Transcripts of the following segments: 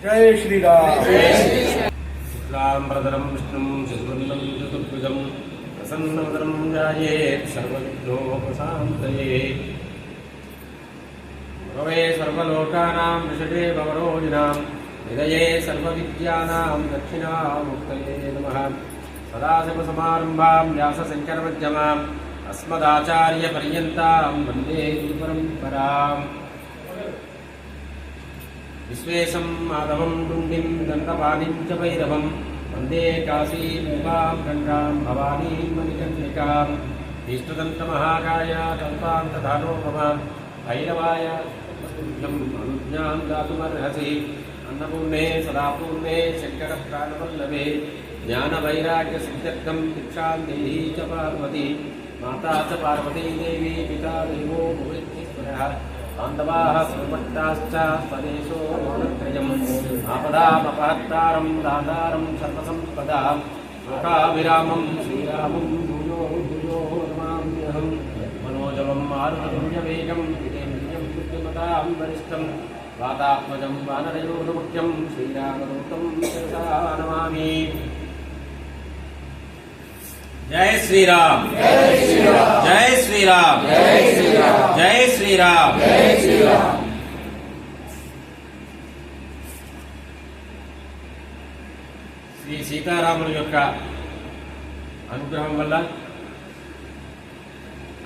जय श्री राम। शुक्लांबरधरं विष्णुं शशिवर्णं चतुर्भुजं प्रसन्नवदनं ध्यायेत् सर्वविघ्नोपशान्तये। गुरवे सर्वलोकानां विषये भवरोगिणां हृदये सर्वविद्यानां दक्षिणामुक्तये नमः। सदाशिवसमारम्भां व्यासशङ्करमध्यमाम् अस्मदाचार्यपर्यन्तां वन्दे गुरुपरम्पराम्। विश्वेशं माधवं डुण्डिं दन्तपाणिं च भैरवं वन्दे काशीं गङ्गां भवानीं मणिकर्णिकाम्। इष्टदन्तमहाकाय कल्पान्तधानोपमां भैरवाय अनुज्ञां दातुमर्हसि। अन्नपूर्णे सदापूर्णे शङ्करप्राणवल्लभे ज्ञानवैराग्यसिद्ध्यर्थं दीक्षां देहि च पार्वती। माता च पार्वती देवी पिता देवो भवेश्वरः। बान्धवाः सुभक्ताश्च स्वदेशो मोहत्रयम्। आपदामपहर्तारं दातारं सर्वसम्पदां लोकाभिरामं श्रीरामं भूयो भूयो नमाम्यहम्। मनोजवं मारुततुल्यवेगं जितेन्द्रियं बुद्धिमतां वरिष्ठं वातात्मजं वानरयोर्मुख्यं श्रीरामदूतं शिरसा नमामि। जय श्री राम, जय श्री राम, जय श्री राम, जय श्री राम, जय श्री राम, जय श्री राम। శ్రీ సీతారాముల యొక్క అనుగ్రహం వల్ల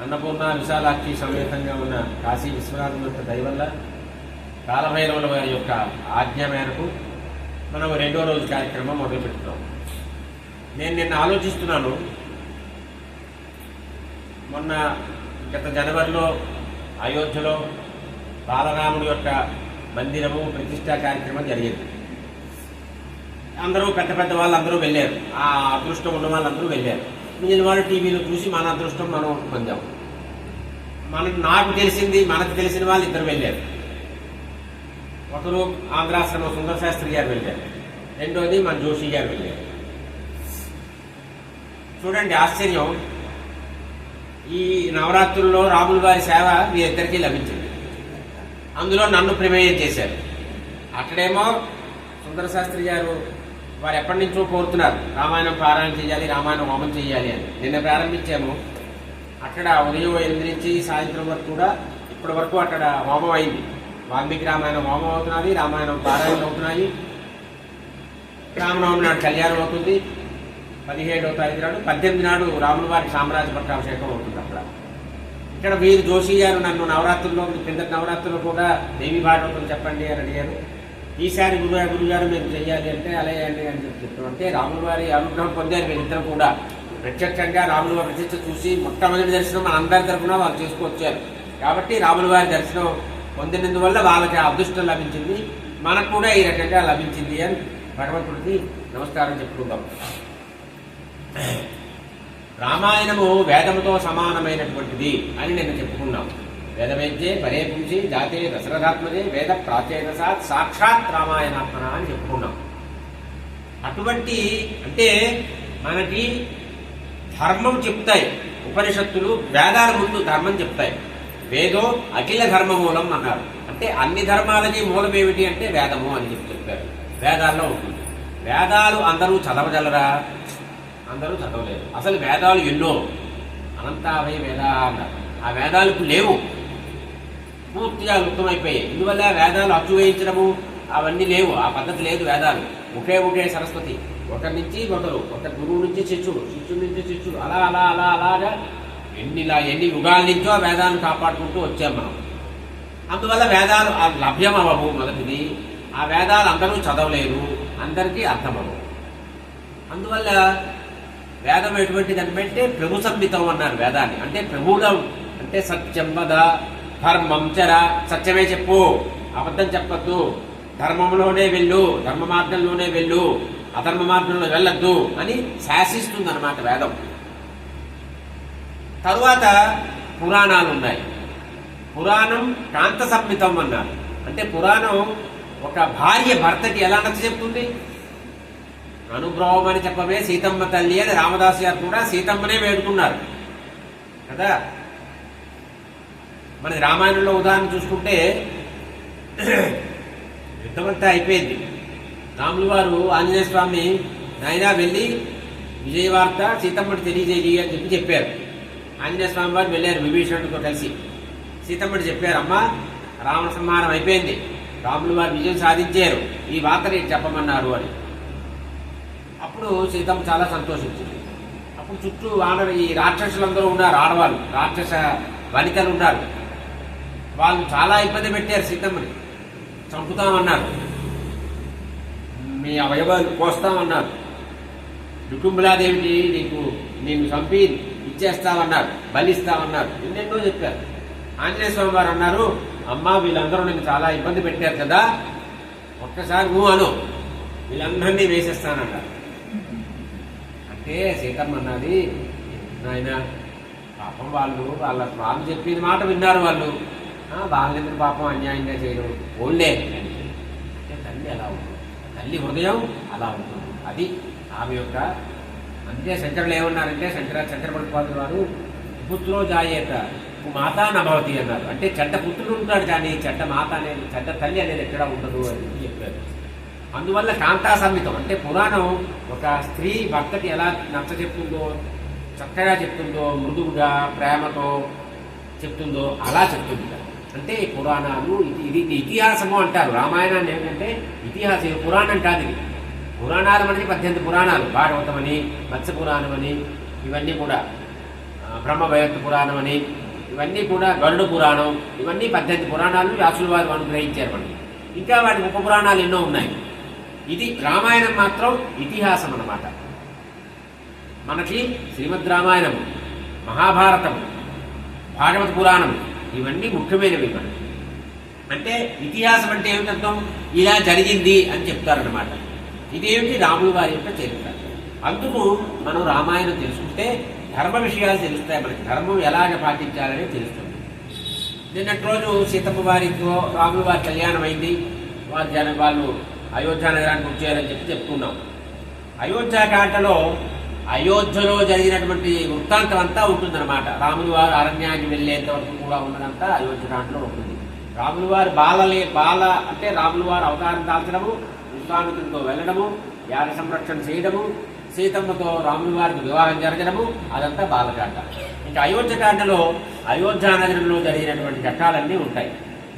అన్నపూర్ణ విశాలాక్షి సమేతంగా ఉన్న కాశీ విశ్వనాథుని యొక్క దయ వల్ల కాలభైరవుల వారి యొక్క ఆజ్ఞ మేరకు మనం రెండో రోజు కార్యక్రమం మొదలుపెట్టున్నాం. నేను నిన్న ఆలోచిస్తున్నాను, మొన్న గత జనవరిలో అయోధ్యలో బాలరాముడి యొక్క మందిరము ప్రతిష్టా కార్యక్రమం జరిగింది. అందరూ పెద్ద పెద్ద వాళ్ళు అందరూ వెళ్ళారు, ఆ అదృష్టం ఉన్న వాళ్ళందరూ వెళ్ళారు. మిగిలిన వాళ్ళు టీవీలో చూసి మన అదృష్టం మనం పొందాం. నాకు తెలిసిన వాళ్ళు ఇద్దరు వెళ్ళారు. ఒకరు ఆంధ్రాశ్రమ సుందర శాస్త్రి గారు వెళ్ళారు, రెండోది మన జోషి గారు వెళ్ళారు. చూడండి ఆశ్చర్యం, ఈ నవరాత్రుల్లో రాముల వారి సేవ వీరిద్దరికీ లభించింది. అందులో నన్ను ప్రమేయం చేశారు. అక్కడేమో సుందర శాస్త్రి గారు వారు ఎప్పటి నుంచో కోరుతున్నారు రామాయణం పారాయణ చేయాలి, రామాయణం హోమం చేయాలి అని. నిన్న ప్రారంభించాము. అక్కడ ఉదయం 8 నుంచి సాయంత్రం వరకు కూడా ఇప్పటి వరకు అక్కడ హోమం అయింది. వాల్మీకి రామాయణం హోమం అవుతున్నది, రామాయణం పారాయణలు అవుతున్నాయి. రామనవమి నాడు కళ్యాణం అవుతుంది. 17వ తారీఖు నాడు 18 నాడు రాముల వారి సామ్రాజ్య పట్టాభిషేకం అవుతుంది. అక్కడ ఇక్కడ వీరు జోషి గారు నన్ను నవరాత్రుల్లో కిందటి నవరాత్రుల్లో కూడా దేవి భాగవతం చెప్పండి అని అడిగారు. ఈసారి గురుగారు మీరు చెయ్యాలి అంటే అలాగే అండి అని చెప్తాం. అంటే రాముల వారి అనుగ్రహం పొందారు వీరిద్దరు కూడా. ప్రత్యక్షంగా రాముల వారి ప్రతిష్ట చూసి మొట్టమొదటి దర్శనం మన అందరి తరఫున వాళ్ళు చేసుకొచ్చారు. కాబట్టి రాముల వారి దర్శనం పొందినందువల్ల వాళ్ళకి అదృష్టం లభించింది, మనకు కూడా ఈ రకంగా లభించింది అని భగవంతుడికి నమస్కారం చెప్పుకుందాం. రామాయణము వేదముతో సమానమైనటువంటిది అని నేను చెప్పుకున్నాం. వేదవేద్యే పరే పుంసి జాతే దశరథాత్మజే వేద ప్రాచేతసాత్ సాక్షాత్ రామాయణాత్మన అని చెప్పుకున్నాం. అటువంటి అంటే మనకి ధర్మం చెప్తాయి ఉపనిషత్తులు. వేదాల ముందు ధర్మం చెప్తాయి. వేదో అఖిల ధర్మ మూలం అన్నారు. అంటే అన్ని ధర్మాలకి మూలం ఏమిటి అంటే వేదము అని చెప్పారు. వేదాల్లో ఉంటుంది. వేదాలు అందరూ చదవగలరా? అందరూ చదవలేరు. అసలు వేదాలు ఎన్నో, అనంతాభయ వేద అన్నారు. ఆ వేదాలు లేవు, పూర్తిగా లుప్తమైపోయాయి. ఇందువల్ల వేదాలు అచ్చు వేయించడము అవన్నీ లేవు, ఆ పద్ధతి లేదు. వేదాలు ఒకే సరస్వతి, ఒకరి నుంచి ఒకరు, ఒక గురువు నుంచి శిష్యుడు, శిష్యుడి నుంచి శిష్యుడు, అలాగా ఎన్ని యుగాల నుంచో వేదాలను కాపాడుకుంటూ వచ్చాం మనం. అందువల్ల వేదాలు లభ్యం అవ్వవు. మొదటిది, ఆ వేదాలు అందరూ చదవలేరు, అందరికీ అర్థమవు. అందువల్ల వేదం ఎటువంటిది అంటే ప్రభు సంహితం అన్నారు వేదాన్ని. అంటే ప్రభువులో అంటే సత్యం వద ధర్మం చర, సత్యమే చెప్పు, అబద్ధం చెప్పద్దు, ధర్మంలోనే వెళ్ళు, ధర్మ మార్గంలోనే వెళ్ళు, అధర్మ మార్గంలో వెళ్ళొద్దు అని శాసిస్తుంది అన్నమాట వేదం. తరువాత పురాణాలు ఉన్నాయి. పురాణం కాంత సంహితం అన్నారు. అంటే పురాణం ఒక భార్య భర్తకి ఎలా నచ్చ చెప్తుంది? అనుగ్రహం అని చెప్పమే సీతమ్మ తల్లి అని రామదాసు గారు కూడా సీతమ్మనే వేడుకున్నారు కదా. మన రామాయణంలో ఉదాహరణ చూసుకుంటే యుద్ధమంతా అయిపోయింది, రాములు వారు ఆంజనేయ స్వామి నాయనా వెళ్ళి విజయవార్త సీతమ్మడి తెలియజేయి అని చెప్పారు. ఆంజనేయ స్వామి వారు వెళ్ళారు విభీషణుడితో కలిసి. సీతమ్మడి చెప్పారు, అమ్మా రావణ సంహారం అయిపోయింది, రాములు వారు విజయం సాధించారు, ఈ వార్తని చెప్పమన్నారు అని. అప్పుడు సీతమ్మ చాలా సంతోషించింది. అప్పుడు చుట్టూ ఈ రాక్షసులందరూ ఉన్నారు, ఆడవాళ్ళు రాక్షస వనితలు ఉన్నారు. వాళ్ళు చాలా ఇబ్బంది పెట్టారు సీతమ్మని, చంపుతామన్నారు, మీ అవయవాలు కోస్తామన్నారు, రుకుంబలాదేవికి నేను చంపి ఇచ్చేస్తామన్నారు, బలిస్తామన్నారు, ఎన్నెన్నో చెప్పారు. ఆంజనేయ స్వామి వారు అన్నారు, అమ్మా వీళ్ళందరూ నేను చాలా ఇబ్బంది పెట్టారు కదా, ఒక్కసారి నువ్వు అను, వీళ్ళందరినీ వేసేస్తానన్నారు. అంటే సీతమ్మ అన్నది, నాయన పాపం వాళ్ళు చెప్పిన మాట విన్నారు, వాళ్ళెందుకు పాపం అన్యాయంగా చేయడం, ఓల్డే అంటే తల్లి ఎలా ఉంటుంది, తల్లి హృదయం అలా ఉంటుంది. అది ఆమె యొక్క. అందుకే శంకరులు ఏమన్నారంటే, శంకరపడిపాదులు వారు పుత్రో జాయేత మాతా నభవతి అన్నారు. అంటే చెడ్డ పుత్రుడు ఉంటాడు కానీ చెడ్డ మాత అనేది, చెడ్డ తల్లి అనేది ఎక్కడ ఉండదు అని చెప్పారు. అందువల్ల కాంతా సంహితం అంటే పురాణం ఒక స్త్రీ భర్తకి ఎలా నచ్చ చెప్తుందో, చక్కగా చెప్తుందో, మృదువుగా ప్రేమతో చెప్తుందో అలా చెప్తుంది. అంటే పురాణాలు ఇది ఇతిహాసము అంటారు. రామాయణాన్ని ఏంటంటే ఇతిహాసం, పురాణం కాదు ఇది. పురాణాలు అనేది 18 పురాణాలు, భాగవతం అని, మత్స్య పురాణం అని, ఇవన్నీ కూడా బ్రహ్మవైవర్త పురాణం అని, ఇవన్నీ కూడా గరుడ పురాణం, ఇవన్నీ 18 పురాణాలు వ్యాసుల వారు అనుగ్రహించారు మనకి. ఇంకా వాటి ఉప పురాణాలు ఎన్నో ఉన్నాయి. ఇది రామాయణం మాత్రం ఇతిహాసం అన్నమాట. మనకి శ్రీమద్ రామాయణము, మహాభారతము, భాగవత పురాణం ఇవన్నీ ముఖ్యమైనవి మనకి. అంటే ఇతిహాసం అంటే ఏమిటంటాం, ఇలా జరిగింది అని చెప్తారన్నమాట. ఇదేమిటి, రాముల వారి యొక్క చరిత్ర. అందుకు మనం రామాయణం తెలుసుకుంటే ధర్మ విషయాలు తెలుస్తాయి మనకి, ధర్మం ఎలాగ పాటించాలని తెలుస్తుంది. నిన్నటి రోజు సీతమ్మ వారితో రాముల వారి కళ్యాణం అయింది, వాళ్ళు అయోధ్య నగరానికి వచ్చారని చెప్పుకున్నాం. అయోధ్యకాండలో అయోధ్యలో జరిగినటువంటి వృత్తాంతం అంతా ఉంటుందన్నమాట. రాములు వారు అరణ్యానికి వెళ్ళేంత వరకు కూడా ఉన్నదంతా అయోధ్యకాండలో ఉంటుంది. రాములు వారు బాల అంటే రాములు వారు అవతారం దాల్చడము, విశ్వామిత్రుడితో వెళ్ళడము, యాగ సంరక్షణ చేయడము, సీతమ్మతో రాముల వారికి వివాహం జరగడము, అదంతా బాలకాండ. ఇంకా అయోధ్యకాండలో అయోధ్య నగరంలో జరిగినటువంటి ఘట్టాలన్నీ ఉంటాయి.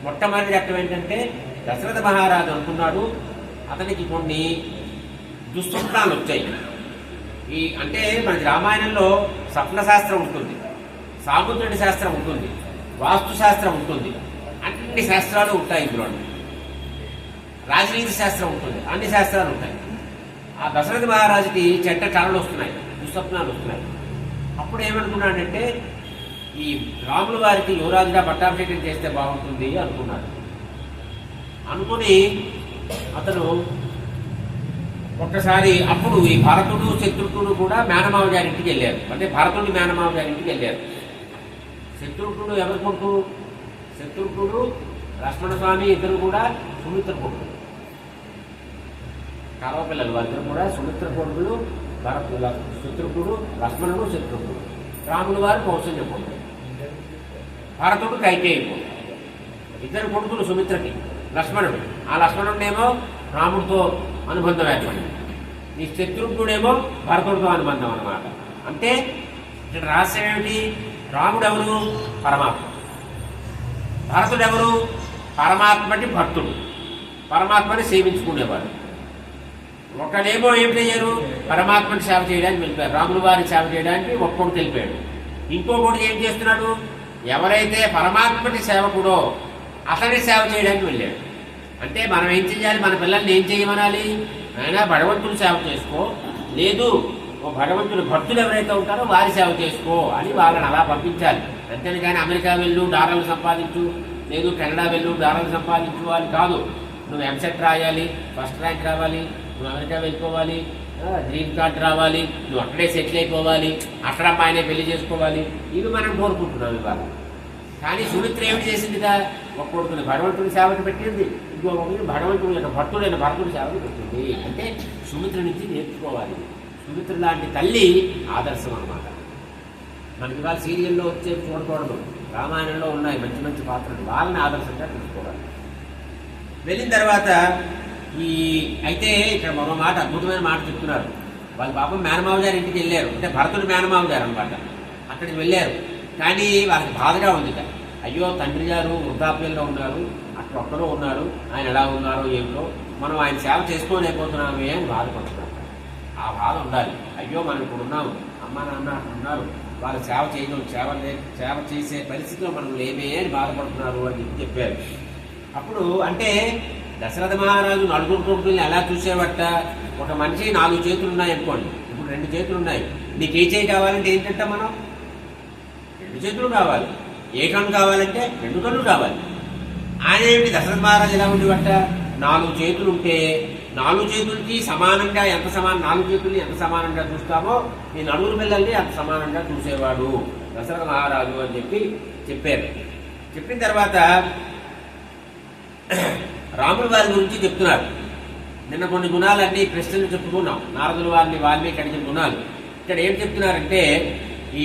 మొట్టమొదటి ఘట్టం ఏంటంటే, దశరథ మహారాజు అనుకున్నాడు, అతనికి కొన్ని దుస్వప్నాలు వచ్చాయి. అంటే మనకి రామాయణంలో స్వప్న శాస్త్రం ఉంటుంది, సాముద్రిక శాస్త్రం ఉంటుంది, వాస్తు శాస్త్రం ఉంటుంది, అన్ని శాస్త్రాలు ఉంటాయి ఇందులో. రాజనీతి శాస్త్రం ఉంటుంది, అన్ని శాస్త్రాలు ఉంటాయి. ఆ దశరథ మహారాజుకి చెడ్డ కళలు వస్తున్నాయి, దుస్వప్నాలు వస్తున్నాయి. అప్పుడు ఏమనుకున్నాడంటే, ఈ రాముల వారికి యువరాజుగా పట్టాభిషేకం చేస్తే బాగుంటుంది అనుకున్నాడు. అనుకుని అతను ఒక్కసారి అప్పుడు ఈ భరతుడు శత్రుఘ్నుడు కూడా మేనమావ గారింటికి వెళ్ళారు. అంటే భరతుడి మేనమావ గారింటికి వెళ్ళారు. శత్రుఘ్నుడు ఎవరి కొడుకు? శత్రుఘ్నుడు లక్ష్మణ స్వామి ఇద్దరు కూడా సుమిత్ర కొడుకులు, కలవ పిల్లలు. వాళ్ళిద్దరు కూడా సుమిత్ర కొడుకులు. శత్రుఘ్నుడు లక్ష్మణుడు, శత్రుఘ్నుడు. రాముల వారు కౌశల్య కొడుకు, భరతుడు కైకేయి కొడుకు. ఇద్దరు కొడుకులు సుమిత్రకి, లక్ష్మణుడు. ఆ లక్ష్మణుడేమో రాముడితో అనుబంధం ఏర్పడింది, ఈ శత్రుఘ్నుడేమో భరతుడితో అనుబంధం అన్నమాట. అంటే ఇక్కడ రహస్యం ఏమిటి? రాముడు ఎవరు? పరమాత్మ. భరతుడు ఎవరు? పరమాత్మకి భక్తుడు, పరమాత్మని సేవించుకునేవాడు. ఒకడేమో ఏం చేయరు, పరమాత్మని సేవ చేయడానికి వెళ్ళిపోయారు, రాముల వారిని సేవ చేయడానికి ఒక్కొక్కటి వెళ్ళిపోయాడు. ఇంకొకటి ఏం చేస్తున్నాడు? ఎవరైతే పరమాత్మకి సేవకుడో అతని సేవ చేయడానికి వెళ్ళాడు. అంటే మనం ఏం చేయాలి? మన పిల్లల్ని ఏం చేయమనాలి? అయినా భగవంతుని సేవ చేసుకో, లేదు ఓ భగవంతుని భక్తులు ఎవరైతే ఉంటారో వారి సేవ చేసుకో అని వాళ్ళని అలా పంపించాలి. అంతేగాని అమెరికా వెళ్ళు డాలర్లు సంపాదించు, లేదు కెనడా వెళ్ళు డాలర్లు సంపాదించు అని కాదు. నువ్వు ఎంసెట్ రాయాలి, ఫస్ట్ ర్యాంక్ రావాలి, నువ్వు అమెరికా వెళ్ళిపోవాలి, గ్రీన్ కార్డ్ రావాలి, నువ్వు అక్కడే సెటిల్ అయిపోవాలి, అక్కడ అమ్మాయినే పెళ్లి చేసుకోవాలి, ఇవి మనం కోరుకుంటున్నాం ఇవాళ. కానీ సుమిత్ర ఏమిటి చేసిందిగా? ఒక కొడుకుని భగవంతుని సేవకు పెట్టింది, ఇంకో కొడుకుని భగవంతుని యొక్క భక్తుడైన భరతుడి సేవకు పెట్టింది. అంటే సుమిత్ర నుంచి నేర్చుకోవాలి. సుమిత్ర లాంటి తల్లి ఆదర్శం అన్నమాట. మనకి ఇవాళ సీరియల్లో వచ్చే చూడకూడదు, రామాయణంలో ఉన్నాయి మంచి మంచి పాత్రలు, వాళ్ళని ఆదర్శంగా తీసుకోవాలి. వెళ్ళిన తర్వాత ఈ అయితే ఇక్కడ మరో మాట, అద్భుతమైన మాట చెప్తున్నారు. వాళ్ళ పాపం మేనమావ గారి ఇంటికి వెళ్ళారు, అంటే భరతుడు మేనమావ గారు అనమాట. అక్కడికి వెళ్ళారు, కానీ వాళ్ళకి బాధగా ఉంది. అయ్యో తండ్రి గారు వృద్ధాప్యంలో ఉన్నారు, అక్కడ ఒక్కరూ ఉన్నారు, ఆయన ఎలా ఉన్నారో ఏమిటో, మనం ఆయన సేవ చేసుకోలేకపోతున్నామే అని బాధపడుతున్నారు. ఆ బాధ ఉండాలి. అయ్యో మనం ఇప్పుడు ఉన్నాము, అమ్మ నాన్న అక్కడ ఉన్నారు, వాళ్ళు సేవ చేయడం సేవ చేసే పరిస్థితిలో మనం లేమే అని బాధపడుతున్నారు అని చెప్పారు. అప్పుడు అంటే దశరథ మహారాజు నలుగురు కొడుకుల్ని ఎలా చూసేవట, ఒక మనిషి 4 చేతులు ఉన్నాయి అనుకోండి, ఇప్పుడు 2 చేతులు ఉన్నాయి, నీకు ఏ చేయి కావాలంటే ఏంటంటే మనం 2 చేతులు కావాలి, ఏ కన్ను కావాలంటే 2 కన్నులు కావాలి. ఆయన ఏమిటి దశరథ మహారాజు ఎలా ఉండేవట, 4 చేతులు ఉంటే 4 చేతులకి సమానంగా ఎంత 4 చేతుల్ని ఎంత సమానంగా చూస్తామో ఈ నలుగురు పిల్లల్ని అంత సమానంగా చూసేవాడు దశరథ మహారాజు అని చెప్పారు. చెప్పిన తర్వాత రాముల వారి గురించి చెప్తున్నారు. నిన్న కొన్ని గుణాలన్నీ ప్రశ్నలు చెప్పుకున్నాం, నారదుల వారిని వాల్మీకి అడిగిన గుణాలు. ఇక్కడ ఏం చెప్తున్నారంటే ఈ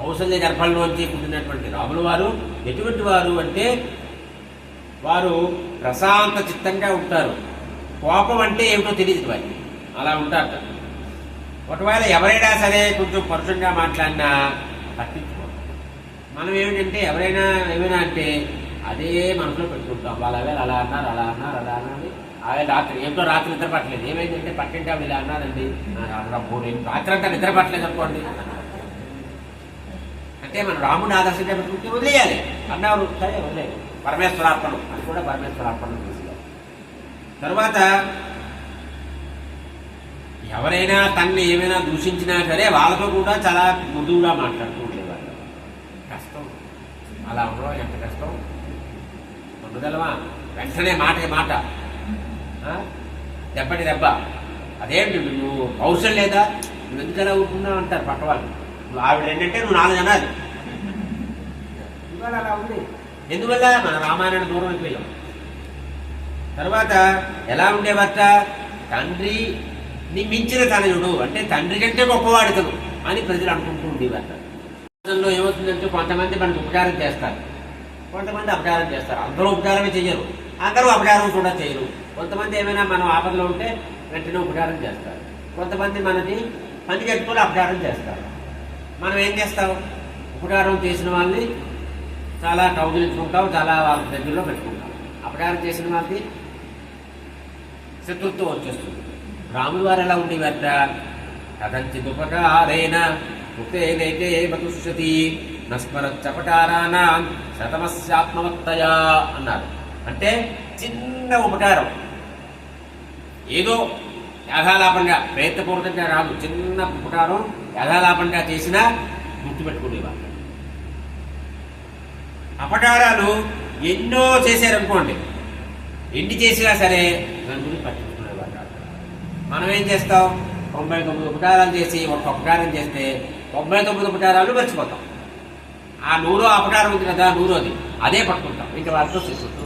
కౌసల్య గర్భంలోంచి పుట్టినటువంటి రాముల వారు ఎటువంటి వారు అంటే వారు ప్రశాంత చిత్తంగా ఉంటారు. కోపం అంటే ఏమిటో తెలియదు వారికి, అలా ఉంటారు. ఒకవేళ ఎవరైనా సరే కొంచెం పరుషంగా మాట్లాడినా పట్టించుకోరు. మనం ఏమిటంటే ఎవరైనా ఏమైనా అంటే అదే మనసులో పెట్టుకుంటాం. వాళ్ళ అలా అన్నారు అదే రాత్రి ఏమిటో రాత్రి నిద్ర పట్టలేదు, ఏమైందంటే పట్టింటే ఆవిడ ఇలా అన్నారండి, రాత్రి అంతా నిద్ర పట్టలేదు అనుకోండి. అంటే మనం రాముడిని ఆదర్శంగా పెట్టుకుంటే వదిలేయాలి అన్నారు, సరే వదిలేదు. పరమేశ్వరార్పణం, అది కూడా పరమేశ్వరార్పణం చేసేయాలి. తర్వాత ఎవరైనా తనని ఏమైనా దూషించినా సరే వాళ్ళతో కూడా చాలా మృదువుగా మాట్లాడుతూ ఉండేవాళ్ళు. కష్టం అలా ఉండడం, ఎంత కష్టం ఉండగలవా? వెంటనే మాటకి మాట, దెబ్బటి దెబ్బ. అదేంటి నువ్వు అవసరం లేదా, నువ్వు ఎందుకు ఎలా ఊరుకున్నావు అంటారు పక్క వాళ్ళు. ఆవిడ ఏంటంటే నువ్వు 4 అనాలి. ఇవాళ అలా ఉంది. ఎందువల్ల మన రామాయణాన్ని దూరం అయిపోయాం. తర్వాత ఎలా ఉండేవాట, తండ్రిని మించిన తనయుడు, అంటే తండ్రి కంటే గొప్పవాడుతను అని ప్రజలు అనుకుంటూ ఉండేవాట. సమాజంలో ఏమవుతుందంటే కొంతమంది మనకు ఉపకారం చేస్తారు, కొంతమంది అపకారం చేస్తారు. అందరూ ఉపకారమే చెయ్యరు, అందరూ అపకారం కూడా చేయరు. కొంతమంది ఏమైనా మనం ఆపదలో ఉంటే వెంటనే ఉపకారం చేస్తారు, కొంతమంది మనకి పని కట్టుకొని అపకారం చేస్తారు. మనం ఏం చేస్తాం, ఉపకారం చేసిన వాళ్ళని చాలా కౌగిలించుకుంటాం, చాలా వాళ్ళ దగ్గరలో పెట్టుకుంటాం. అపకారం చేసిన వాళ్ళకి శత్రుత్వం వచ్చేస్తుంది. రాముల వారు ఎలా ఉండేవారట, కథంచిదుపకారేణ ఉక్తేనైతే మతుష్యతి నస్మరచ్చపటారానా శతమస్యాత్మవత్తయా అన్నారు. అంటే చిన్న ఉపకారం, ఏదో యథాలాపంగా ప్రయత్నపూర్వకంగా రాదు, చిన్న ఉపకారం యథాలాపంగా చేసినా గుర్తుపెట్టుకునేవారు. అపకారాలు ఎన్నో చేశారనుకోండి, ఎన్ని చేసినా సరే దాని గురించి పట్టించుకునేవారు. మనం ఏం చేస్తాం, 99 ఉపకారాలు చేసి ఒక ఉపకారం చేస్తే 99 ఉపకారాలు మర్చిపోతాం. ఆ 100 అపకారం ఉంది కదా, 100ది అదే పట్టుకుంటాం, ఇంకా వాళ్ళతో శిశువుతూ.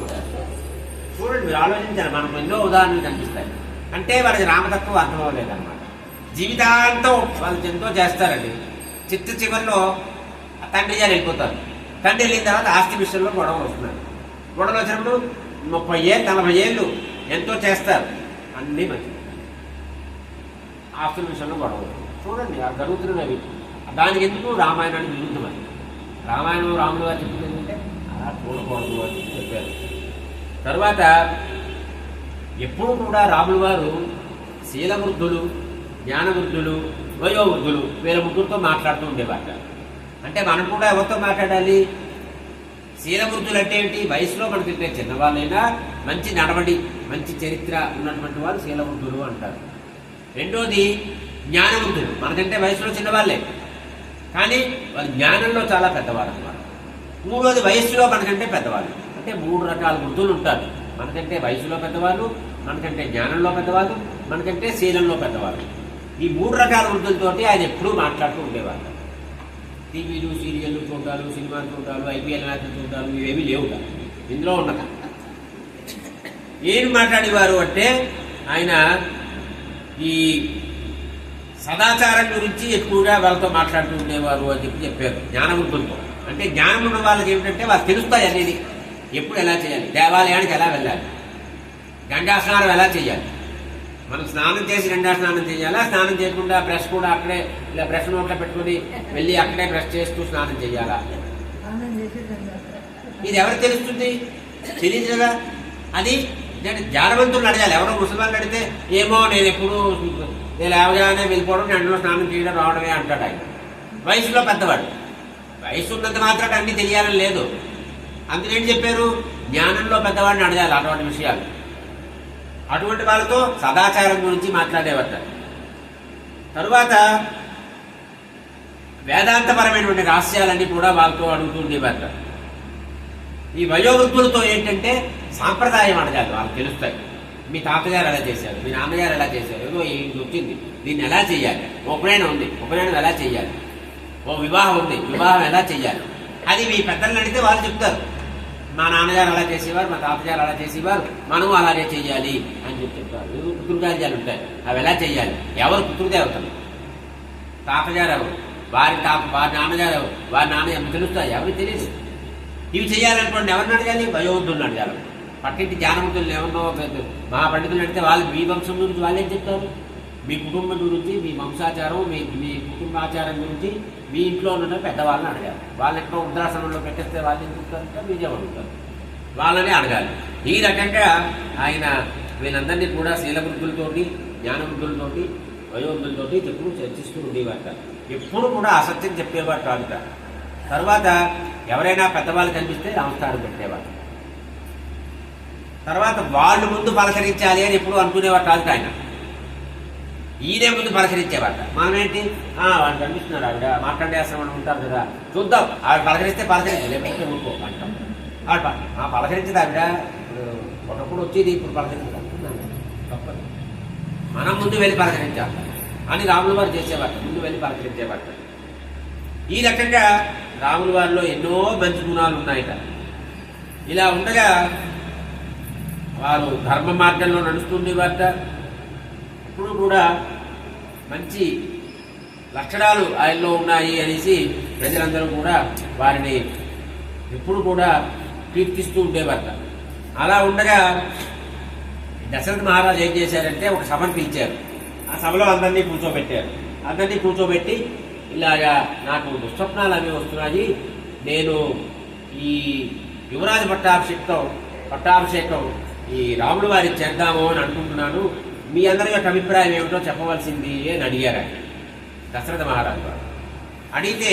చూడండి, మీరు ఆలోచించాలి, మనకు ఎన్నో ఉదాహరణలు కనిపిస్తాయి. అంటే వాళ్ళకి రామతత్వం అర్థం అవ్వలేదన్నమాట. జీవితాంతం వాళ్ళు ఎంతో చేస్తారండి, చివరిలో తండ్రి గారు వెళ్ళిపోతారు. తండ్రి వెళ్ళిన తర్వాత ఆస్తి విషయంలో గొడవలు వస్తున్నారు. గొడవలు వచ్చినప్పుడు 30 ఏళ్ళు 40 ఏళ్ళు ఎంతో చేస్తారు, అన్నీ మంచి ఆస్తుల విషయంలో గొడవలు. చూడండి అవి జరుగుతున్నవి. దానికి ఎందుకు రామాయణానికి విరుద్ధమని. రామాయణం రాములు గారు చెప్పింది ఏంటంటే అలా చూడకూడదు అని చెప్పారు. తర్వాత ఎప్పుడు కూడా రాములు వారు శీలవృద్ధులు, జ్ఞానవృద్ధులు, వయోవృద్ధులు వీళ్ళ ముగ్గురితో మాట్లాడుతూ ఉండేవారు. అంటే మనం కూడా ఎవరితో మాట్లాడాలి, శీలవృద్ధులు అంటే ఏంటి, వయసులో మనకి చిన్నవాళ్ళైనా మంచి నడవడి మంచి చరిత్ర ఉన్నటువంటి వాళ్ళు శీలవృద్ధులు అంటారు. రెండోది జ్ఞానవృద్ధులు, మనకంటే వయసులో చిన్నవాళ్ళే కానీ వాళ్ళు జ్ఞానంలో చాలా పెద్దవాళ్ళు అన్నమాట. మూడోది వయస్సులో మనకంటే పెద్దవాళ్ళు, అంటే 3 రకాల వృద్ధులు ఉంటారు. మనకంటే వయసులో పెద్దవాళ్ళు, మనకంటే జ్ఞానంలో పెద్దవాళ్ళు, మనకంటే శీలంలో పెద్దవాళ్ళు. ఈ 3 రకాల వృద్ధులతోటి ఆయన ఎప్పుడూ మాట్లాడుతూ ఉండేవాళ్ళు. టీవీలు, సీరియళ్ళు చూడాలు, సినిమాలు చూడాలు, IPL మ్యాచ్లు చూడాలు, ఇవేమీ లేవు ఇందులో ఉన్నది. ఏం మాట్లాడేవారు అంటే ఆయన ఈ సదాచారం గురించి ఎక్కువగా వాళ్ళతో మాట్లాడుతూ ఉండేవారు అని చెప్పారు. జ్ఞానవృద్ధులతో, అంటే జ్ఞానం ఉన్న వాళ్ళకి ఏమిటంటే వాళ్ళు తెలుస్తాయి అనేది, ఎప్పుడు ఎలా చేయాలి, దేవాలయానికి ఎలా వెళ్ళాలి, గంగా స్నానం ఎలా చేయాలి? మనం స్నానం చేసి గంగా స్నానం చేయాలా? స్నానం చేయకుండా బ్రష్ కూడా అక్కడే ఇలా బ్రష్ నోట్లో పెట్టుకుని వెళ్ళి అక్కడే బ్రష్ చేస్తూ స్నానం చేయాలా? ఇది ఎవరికి తెలుస్తుంది? తెలియదు కదా. అది జానవంతులు అడగాలి. ఎవరో ముసలివాళ్ళు అడిగితే ఏమో నేను ఎప్పుడు నేను లేవగానే వెళ్ళిపోవడం, ఎండలో స్నానం చేయడం రావడమే అంటాడు ఆయన. వయసులో పెద్దవాడు. వయసు ఉన్నంత మాత్రం అన్ని తెలియాలని లేదు. అందుకేం చెప్పారు? జ్ఞానంలో పెద్దవాడిని అడగాలి అటువంటి విషయాలు. అటువంటి వాళ్ళతో సదాచారం గురించి మాట్లాడేవారు. తరువాత వేదాంతపరమైనటువంటి రహస్యాలన్నీ కూడా వాళ్ళతో అడుగుతూ ఉండేవారు. ఈ వయోవృద్ధులతో ఏంటంటే సాంప్రదాయం అడగాలి, వాళ్ళకి తెలుస్తాయి. మీ తాతగారు ఎలా చేశారు, మీ నాన్నగారు ఎలా చేశారు, ఏదో ఇది వచ్చింది, దీన్ని ఎలా చేయాలి, ఉపనయనం ఉంది, ఉపనయనం ఎలా చేయాలి, ఓ వివాహం ఉంది, వివాహం ఎలా చేయాలి, అది మీ పెద్దలను అడిగితే వాళ్ళు చెప్తారు. మా నాన్నగారు అలా చేసేవారు, మా తాతగారు అలా చేసేవారు, మనం అలాగే చెయ్యాలి అని చెప్తారు. పితృకార్యాలు ఉంటాయి, అవి ఎలా చెయ్యాలి, ఎవరు పితృదేవతలు, తాతగారు ఎవరు, వారి నాన్నగారు ఎవరు, వారి నాన్న ఎవరు తెలుస్తాయి, ఎవరికి తెలియదు. ఇవి చేయాలనుకోండి ఎవరిని అడగాలి? వయోవృద్ధులను అడగాలి. పక్కింటి జ్ఞానవంతులను ఎవరినో మహాపండితులు అడిగితే వాళ్ళు మీ వంశం గురించి వాళ్ళేం చెప్తారు? మీ కుటుంబం గురించి, మీ వంశాచారం, మీ కుటుంబాచారం గురించి మీ ఇంట్లో ఉన్న పెద్దవాళ్ళని అడగాలి. వాళ్ళని ఎక్కడో వృద్ధాశ్రమంలో పెట్టేస్తే వాళ్ళు ఏం చెప్తారంటే మీరే అడుగుతారు. వాళ్ళని అడగాలి. ఈ రకంగా ఆయన వీళ్ళందరినీ కూడా శీలవృద్ధులతోటి, జ్ఞానవృద్ధులతోటి, వయోవృద్ధులతోటి ఎప్పుడు చర్చిస్తూ ఉండేవాట. ఎప్పుడు కూడా అసత్యం చెప్పేవారు కాదుట. తర్వాత ఎవరైనా పెద్దవాళ్ళు కనిపిస్తే నమస్కారం పెట్టేవారు. తర్వాత వాళ్ళు ముందు పలకరించాలి అని ఎప్పుడు అనుకునేవారు కాదు ఆయన. ఈయనే ముందు పలకరించేవాట. మనం ఏంటి వాళ్ళు కనిపిస్తున్నారు, ఆవిడ మాట్లాడేస్తామని ఉంటారు కదా, చూద్దాం ఆవిడ పలకరిస్తే పలకరించి, లేకపోతే ఊరుకో అంటాం. ఆవిడ పలకరించదు. ఆవిడ ఒకప్పుడు వచ్చేది, ఇప్పుడు పలకరించదు తప్పదు. మనం ముందు వెళ్ళి పలకరించాలి అని రాముల వారు చేసేవాట. ముందు వెళ్ళి పలకరించేవాట. ఈ రకంగా రాముల వారిలో ఎన్నో మంచి గుణాలు ఉన్నాయట. ఇలా ఉండగా వారు ధర్మ మార్గంలో నడుస్తుండేవారట. ఇప్పుడు కూడా మంచి లక్షణాలు ఆయనలో ఉన్నాయి అనేసి ప్రజలందరూ కూడా వారిని ఎప్పుడు కూడా కీర్తిస్తూ ఉండేవారట. అలా ఉండగా దశరథ మహారాజు ఏం చేశారంటే ఒక సభను పిలిచారు. ఆ సభలో అందరినీ కూర్చోబెట్టారు. అందరినీ కూర్చోబెట్టి ఇలాగా నాకు దుస్వప్నాలు అవి వస్తున్నాయి, నేను ఈ యువరాజ పట్టాభిషేకం ఈ రాముడు వారికి చేద్దాము అని అనుకుంటున్నాను, మీ అందరి యొక్క అభిప్రాయం ఏమిటో చెప్పవలసింది అని అడిగారు ఆయన దశరథ మహారాజు గారు. అడిగితే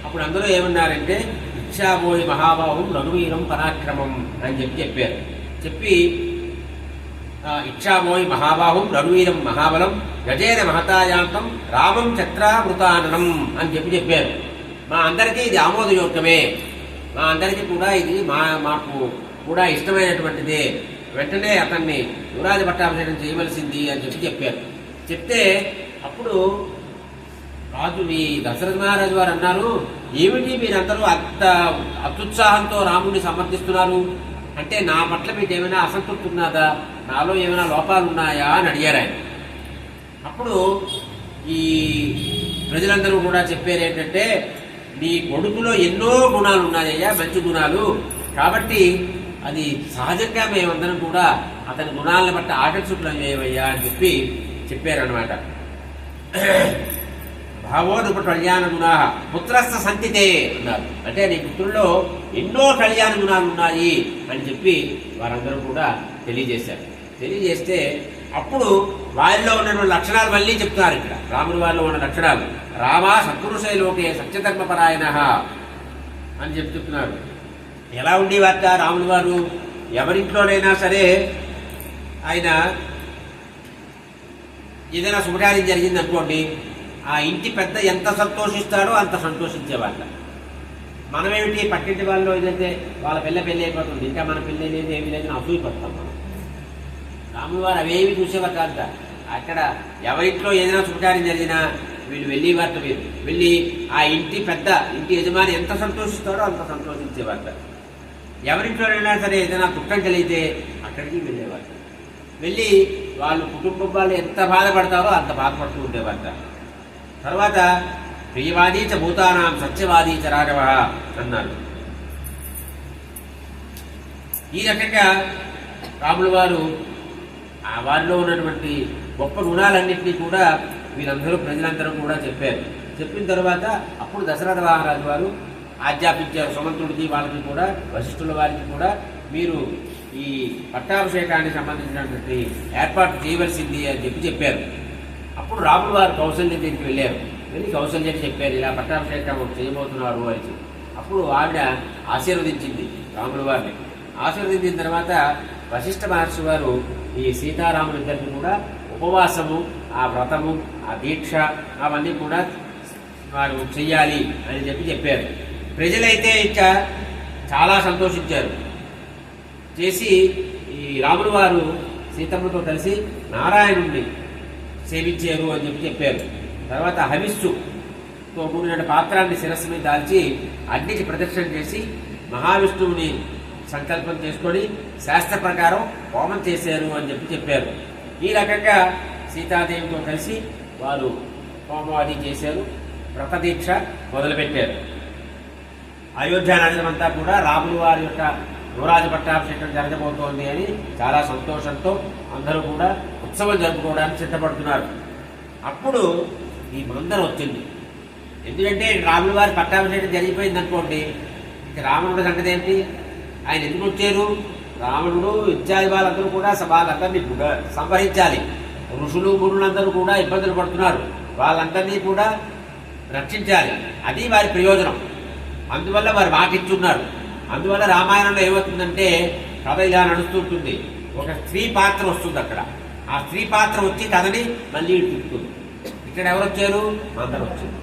అప్పుడు అందరూ ఏమన్నారంటే ఇచ్చాబోయి మహాబాహుం రఘువీరం పరాక్రమం అని చెప్పారు. చెప్పి ఇచ్చామోయి మహాబాహుం రఘువీరం మహాబలం గజేన మహతాయాంతం రామం చక్రామృతాననం అని చెప్పారు. మా అందరికీ ఇది ఆమోదయోగ్యమే, మా అందరికీ కూడా ఇది మాకు కూడా ఇష్టమైనటువంటిదే, వెంటనే అతన్ని యువరాజ పట్టాభిషేకం చేయవలసింది అని చెప్పారు. చెప్తే అప్పుడు రాజు ఈ దశరథ మహారాజు వారు అన్నారు, ఏమిటి మీరందరూ అంత అత్యుత్సాహంతో రాముడిని సమర్థిస్తున్నారు? అంటే నా పట్ల మీకు ఏమైనా అసంతృప్తి ఉన్నదా, నాలో ఏమైనా లోపాలు ఉన్నాయా అని అడిగారు ఆయన. అప్పుడు ఈ ప్రజలందరూ కూడా చెప్పారు ఏంటంటే, నీ కొడుకులో ఎన్నో గుణాలు ఉన్నాయ్యా, మంచి గుణాలు, కాబట్టి అది సహజంగా మేమందరం కూడా అతని గుణాలను బట్టి ఆకర్షితులం చేయవయ్యా అని చెప్పారనమాట. భావోనుప కళ్యాణ గుణా పుత్రస్థ సంతితే అన్నారు. అంటే నీ పుత్రుల్లో ఎన్నో కళ్యాణ గుణాలు ఉన్నాయి అని చెప్పి వారందరూ కూడా తెలియజేశారు. తెలియజేస్తే అప్పుడు వారిలో ఉన్నటువంటి లక్షణాలు మళ్ళీ చెప్తున్నారు. ఇక్కడ రాముడి వారిలో ఉన్న లక్షణాలు, రామా సత్పురుషైలోకే సత్యధర్మపరాయణ అని చెప్తున్నారు. ఎలా ఉండేవారట రాముడి వారు? ఎవరింట్లోనైనా సరే ఆయన ఏదైనా శుభకార్యం జరిగింది అనుకోండి, ఆ ఇంటి పెద్ద ఎంత సంతోషిస్తాడో అంత సంతోషించేవాళ్ళ. మనమేమిటి పక్కింటి వాళ్ళు ఏదైతే వాళ్ళ పెళ్ళి అయిపోతుంది, ఇంకా మన పెళ్ళి లేదు ఏమీ లేదు అని అసూయపడతాం మనం. రాముల వారు అవేమి చూసేవారు కాదు. అక్కడ ఎవరింట్లో ఏదైనా శుభకార్యం జరిగినా వీళ్ళు వెళ్ళేవారట. వీరు వెళ్ళి ఆ ఇంటి యజమాని ఎంత సంతోషిస్తాడో అంత సంతోషించేవారట. ఎవరింట్లోనైనా సరే ఏదైనా దుఃఖం కలిగితే అక్కడికి వెళ్ళేవారట. వెళ్ళి వాళ్ళు కుటుంబం వాళ్ళు ఎంత బాధపడతారో అంత బాధపడుతూ ఉండేవారట. తర్వాత ప్రియవాదీ చ భూతానాం సత్యవాదీ చ రాఘవ అన్నారు. ఈ రకంగా రాముల వారు ఆ వారిలో ఉన్నటువంటి గొప్ప గుణాలన్నింటినీ కూడా వీరందరూ ప్రజలందరూ కూడా చెప్పారు. చెప్పిన తర్వాత అప్పుడు దశరథ మహారాజు వారు ఆజ్ఞాపించారు సుమంతుడికి వాళ్ళకి కూడా, వశిష్ఠుల వారికి కూడా, మీరు ఈ పట్టాభిషేకానికి సంబంధించినటువంటి ఏర్పాటు చేయవలసింది అని చెప్పారు. అప్పుడు రాములు వారు కౌశల్య దగ్గరికి వెళ్ళారు. వెళ్ళి కౌశల్యని చెప్పారు, ఇలా పట్టాభిషేకం చేయబోతున్నారు అని. అప్పుడు ఆవిడ ఆశీర్వదించింది రాముల వారిని. ఆశీర్వదించిన తర్వాత వశిష్ఠ మహర్షి వారు ఈ సీతారాములిద్దరిని కూడా ఉపవాసము, ఆ వ్రతము, ఆ దీక్ష అవన్నీ కూడా వారు చెయ్యాలి అని చెప్పారు. ప్రజలైతే ఇంకా చాలా సంతోషించారు. చేసి ఈ రాముల వారు సీతమ్మతో కలిసి నారాయణుడిని సేవించారు అని చెప్పారు. తర్వాత హవిస్సుతో కూడిన పాత్రాన్ని శిరస్సు మీద దాల్చి అగ్నికి ప్రదక్షిణ చేసి మహావిష్ణువుని సంకల్పం చేసుకొని శాస్త్ర ప్రకారం హోమం చేశారు అని చెప్పారు. ఈ రకంగా సీతాదేవితో కలిసి వారు హోమం అది చేశారు, వ్రతదీక్ష మొదలుపెట్టారు. అయోధ్య నగరమంతా కూడా రాముల వారి యొక్క యువరాజు పట్టాభిషేకం జరగబోతోంది అని చాలా సంతోషంతో అందరూ కూడా ఉత్సవం జరుపుకోవడానికి సిద్ధపడుతున్నారు. అప్పుడు ఈ మందరం వచ్చింది. ఎందుకంటే రాముల వారి పట్టాభిషేకం జరిగిపోయింది అనుకోండి, ఇక రావణుడి సంగతి ఏంటి? ఆయన ఎందుకు వచ్చారు? రావణుడు ఇత్యాది వాళ్ళందరూ కూడా వాళ్ళందరినీ సంహరించాలి. ఋషులు గురులందరూ కూడా ఇబ్బందులు పడుతున్నారు, వాళ్ళందరినీ కూడా రక్షించాలి. అది వారి ప్రయోజనం. అందువల్ల వారు మాటిచ్చున్నారు. అందువల్ల రామాయణంలో ఏమవుతుందంటే కథ ఇలా నడుస్తుంటుంది. ఒక స్త్రీ పాత్ర వస్తుంది అక్కడ. ఆ స్త్రీ పాత్ర వచ్చి కథని మళ్ళీ తిప్పుతుంది. ఇక్కడ ఎవరు వచ్చారు? మందరం వచ్చింది.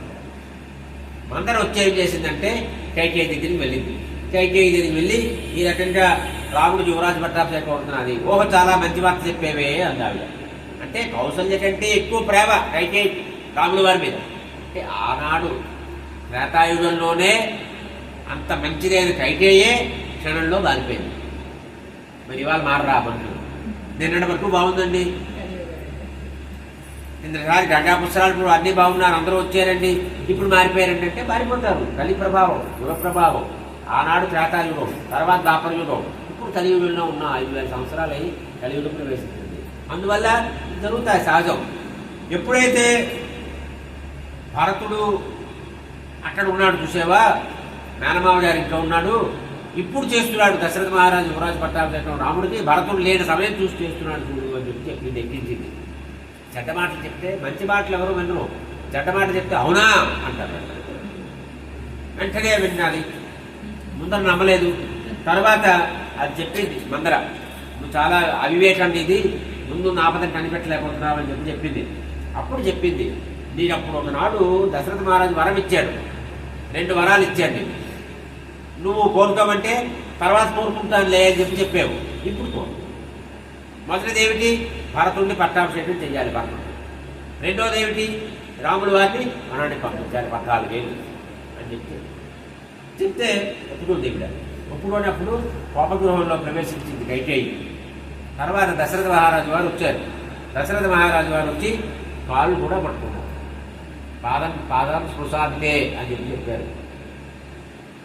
మందరం వచ్చి ఏం చేసిందంటే కైకేయి దగ్గరికి వెళ్ళింది. కైకేయి దగ్గరికి వెళ్ళి ఈ రకంగా రాముడు యువరాజు పట్టాభిషేకం అవుతున్నది. ఓహో, చాలా మంచి వార్త చెప్పేవే అంది ఆవిడ. అంటే కౌసల్య కంటే ఎక్కువ ప్రేమ కైకేయి రాముల వారి మీద. అంటే ఆనాడు త్రేతాయుగంలోనే అంత మంచిదైన కైకేయే క్షణంలో మారిపోయింది. మరి ఇవాళ మారరా మనుషులు? నిన్నటి వరకు బాగుందండి, ఇంద్రసారి గంగా పుస్తకాలు అన్నీ బాగున్నారు, అందరూ వచ్చారండి, ఇప్పుడు మారిపోయారండి అంటే మారిపోతారు. కలి ప్రభావం, యుగ ప్రభావం. ఆనాడు త్రేతాయుగం, తర్వాత ద్వాపరయుగం, ఇప్పుడు కలియుగంలో ఉన్న 5000 సంవత్సరాలు అయి కలియుగం ప్రవేశించింది. అందువల్ల జరుగుతాయి, సహజం. ఎప్పుడైతే భరతుడు అక్కడ ఉన్నాడు, చూసేవా, మేనమావ గారి ఇంట్లో ఉన్నాడు, ఇప్పుడు చేస్తున్నాడు దశరథ మహారాజు యువరాజు పట్టాభిషేకం రాముడికి, భరతుడు లేని సమయం చూసి చేస్తున్నాడు చూడు అని చెప్పి ఎక్కించింది. చెడ్డ మాటలు చెప్తే, మంచి మాటలు ఎవరు వినరు, చెడ్డ మాట చెప్తే అవునా అంటారు. వెంటనే వినాలి. ముందర నమ్మలేదు. తర్వాత అది చెప్పింది మందర, నువ్వు చాలా అవివేకండి, ఇది ముందు నాపదని కనిపెట్టలేకపోతున్నావు అని చెప్పింది. అప్పుడు చెప్పింది, నేను అప్పుడు ఒకనాడు దశరథ మహారాజు వరం ఇచ్చాడు, 2 వరాలు ఇచ్చాడు. నువ్వు కోరుకోమంటే తర్వాత కోరుకుంటానులే అని చెప్పావు. ఇప్పుడు కోరు. మొదటిది ఏమిటి? భరతుడిని పట్టాభిషేకం చెయ్యాలి భరతుడు. రెండోది ఏమిటి? రాముల వారిని మనని పంపించాలి 14 ఏళ్ళు అని చెప్తే ఒప్పుకుంది. ఇక్కడ ఒప్పుకున్నప్పుడు కోపగృహంలో ప్రవేశించింది కైకేయి. తర్వాత దశరథ మహారాజు వారు వచ్చారు. దశరథ మహారాజు వారు వచ్చి కాళ్ళు కూడా పట్టుకున్నారు. పాదం స్పృశాంతే అని చెప్పారు.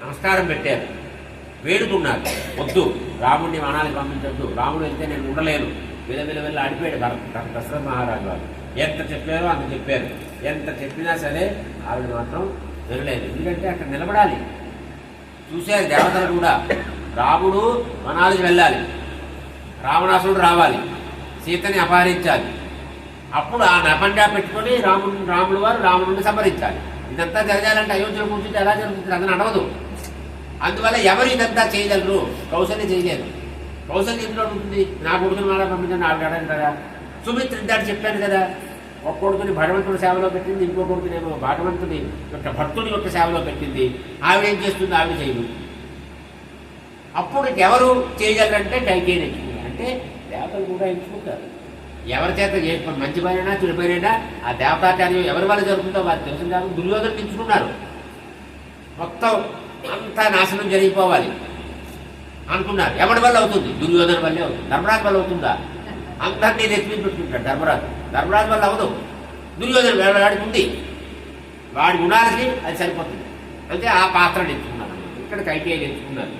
నమస్కారం పెట్టారు, వేడుకున్నారు. వద్దు, రాముడిని వనానికి పంపించద్దు, రాముడు వెళ్తే నేను ఉండలేను, వెళ్ళి ఆడిపోయాడు దశరథ మహారాజు వారు. ఎంత చెప్పారో అంత చెప్పారు. ఎంత చెప్పినా సరే ఆవిడ మాత్రం వినలేదు. ఎందుకంటే అక్కడ నిలబడాలి. చూశారు దేవతలు కూడా. రాముడు వనానికి వెళ్ళాలి, రావణాసురుడు రావాలి, సీతని అపహరించాలి. అప్పుడు ఆ నెపంగా పెట్టుకొని రాముడు వారు రావణుడిని సంహరించాలి. ఇదంతా జరగాలంటే అయోధ్యలో కూర్చుంటే ఎలా జరుగుతుంది? అది నడవదు. అందువల్ల ఎవరు ఇదంతా చేయగలరు? కౌశల్య చేయలేదు. కౌశల్య ఇంట్లో ఉంటుంది, నా కొడుకుని మాట పంపించండి ఆవిడ అడగదు కదా. సుమిత్ర ఇందాక చెప్పాను కదా, ఒక కొడుకుని భగవంతుడి సేవలో పెట్టింది, ఇంకో కొడుకునేమో భగవంతుని యొక్క భక్తుని యొక్క సేవలో పెట్టింది. ఆవిడ ఏం చేస్తుంది? ఆవిడ చేయదు. అప్పుడు ఎవరు చేయగలరంటే కైకేయిని ఎంచుకున్నారు. అంటే దేవతలు కూడా ఎంచుకుంటారు. ఎవరి చేత ఏ మంచి పనైనా చెడు పనైనా ఆ దేవతాచార్యం ఎవరి వల్ల జరుగుతుందో వారు తెలుసు కాదు. దుర్యోధను ఎంచుకున్నారు. మొత్తం అంతా నాశనం జరిగిపోవాలి అనుకున్నారు. ఎవరి వల్ల అవుతుంది? దుర్యోధన వల్లే అవుతుంది. ధర్మరాజు వల్ల అవుతుందా? అందరినీ రెత్తిమీద పెట్టుకుంటాడు ధర్మరాజు వల్ల అవదు. దుర్యోధన వాడికి ఉంది, వాడి గుణాలకి అది సరిపోతుంది. అంటే ఆ పాత్రను ఎంచుకున్నారు. ఇక్కడ కైకేయిని ఎంచుకున్నారు.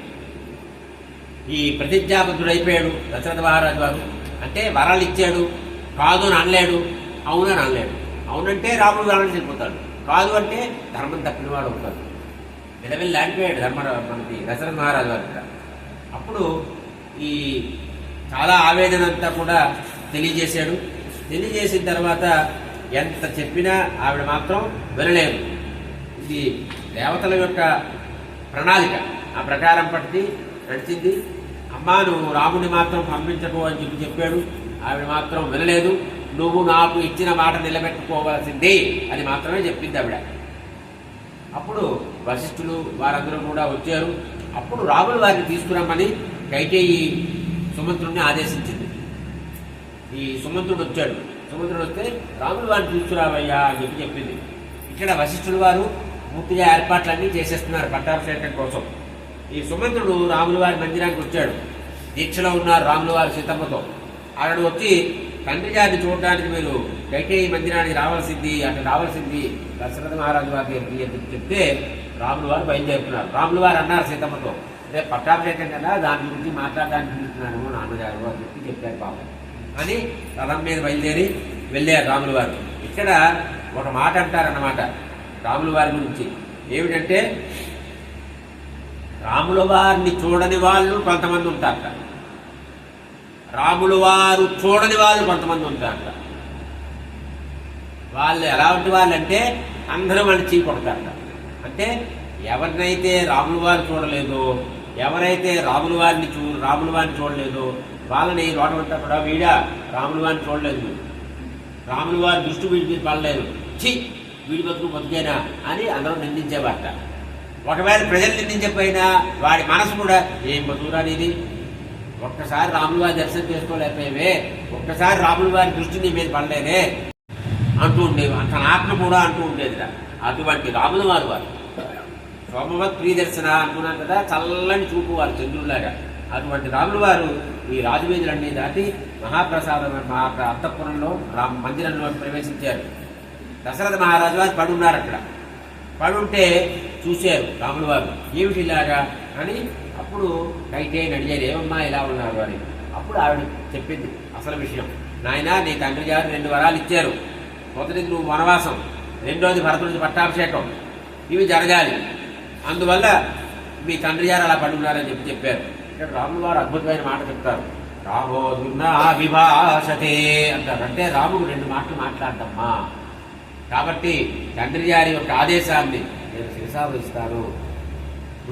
ఈ ప్రతిజ్ఞాబద్ధుడైపోయాడు దశరథ మహారాజు వారు. అంటే వరాలు ఇచ్చాడు, కాదు అని అనలేడు, అవునని అనలేడు. అవునంటే రాముడు వరాలు చెడిపోతాడు, కాదు అంటే ధర్మం తప్పినవాడు అవుతాడు. విలవిల్లి లాంటిపోయాడు మనకి దశరథ మహారాజు గారు. అప్పుడు ఈ చాలా ఆవేదన అంతా కూడా తెలియజేశాడు. తెలియజేసిన తర్వాత ఎంత చెప్పినా ఆవిడ మాత్రం వినలేదు. ఇది దేవతల యొక్క ప్రణాళిక, ఆ ప్రకారం పట్టి నడిచింది. అమ్మా నువ్వు రాముడిని మాత్రం పంపించకు అని చెప్పాడు. ఆవిడ మాత్రం వినలేదు. నువ్వు నాకు ఇచ్చిన మాట నిలబెట్టుకోవాల్సిందే అని మాత్రమే చెప్పింది ఆవిడ. అప్పుడు వశిష్ఠులు వారందరూ కూడా వచ్చారు. అప్పుడు రాములు వారిని తీసుకురమ్మని కైకేయి సుమంత్రుడిని ఆదేశించింది. ఈ సుమంత్రుడు వచ్చాడు. సుమంత్రుడు వస్తే రాములు వారిని తీసుకురావయ్యా అని చెప్పింది. ఇక్కడ వశిష్ఠులు వారు పూర్తిగా ఏర్పాట్లన్నీ చేసేస్తున్నారు పట్టాభిషేకం కోసం. ఈ సుమంత్రుడు రాములు వారి మందిరానికి వచ్చాడు. దీక్షలో ఉన్నారు రాములు వారి సీతమ్మతో. అక్కడ వచ్చి తండ్రి గారిని చూడడానికి మీరు కైకేయి మందిరానికి రావాల్సింది, అక్కడ రావాల్సింది దశరథ మహారాజు వారి అని చెప్తే రాములు వారు బయలుదేరుతున్నారు. రాములు వారు అన్నారు సీతమ్మతో, అదే పట్టాభిషేకం కదా దాని గురించి మాట్లాడడానికి పిలుస్తున్నాను నాన్నగారు అని చెప్పారు పాపం అని రథం మీద బయలుదేరి వెళ్ళారు రాములు వారు. ఇక్కడ ఒక మాట అంటారన్నమాట రాముల వారి గురించి. ఏమిటంటే రాముల వారిని చూడని వాళ్ళు కొంతమంది ఉంటారట, రాముల వారు చూడని వాళ్ళు కొంతమంది ఉంటారట. వాళ్ళు ఎలాంటి వాళ్ళంటే అందరూ వాళ్ళు చీ కొడతారట. అంటే ఎవరినైతే రాముల వారు చూడలేదో, ఎవరైతే రాముల వారిని చూడలేదో వాళ్ళని రోడ్డంతా కూడా వీడా రాముల వారిని చూడలేదు, రాముల వారి దృష్టి వీడి పడలేదు, ఛీ వీడి బతుకేనా అని అందరూ నిందించేవారట. ఒకవేళ ప్రజలు నిందించకపోయినా వాడి మనసు కూడా ఏం బతుకురానిది, ఒక్కసారి రాముల వారి దర్శనం చేసుకోలేకపోయావే, ఒక్కసారి రాముల వారి దృష్టి నీ మీద పడలేదే అంటూ ఉండేవి. తన ఆత్మ కూడా అంటూ ఉండేదిరా. అటువంటి రాముల వారు సోమవత్ ప్రియదర్శన అనుకున్నాను కదా, చల్లని చూపు వారు చంద్రులాగా. అటువంటి రాముల వారు ఈ రాజవీధులన్నీ దాటి మహాప్రసాదం అంతఃపురంలో మందిరంలో ప్రవేశించారు. దశరథ మహారాజు వారు పడున్నారు. అక్కడ పడుంటే చూశారు రాముల వారు, ఏమిటి ఇలాగా అని. అప్పుడు కైకేయిని అడిగారు, ఏమమ్మా ఇలా ఉన్నారు అని. అప్పుడు ఆవిడ చెప్పింది అసలు విషయం. నాయన నీ తండ్రి గారు 2 వరాలు ఇచ్చారు. మొదటిది నువ్వు వనవాసం, రెండోది భరతుడికి పట్టాభిషేకం, ఇవి జరగాలి. అందువల్ల మీ తండ్రి గారు అలా పడున్నారని చెప్పారు. ఇక్కడ రాముల వారు అద్భుతమైన మాట చెప్తారు. రామో దుర్నాభిభాషతే అంటారు. అంటే రాముడు 2 మాటలు మాట్లాడమ్మా, కాబట్టి తండ్రి గారి యొక్క ఆదేశాన్ని నేను శిరసావహిస్తాను.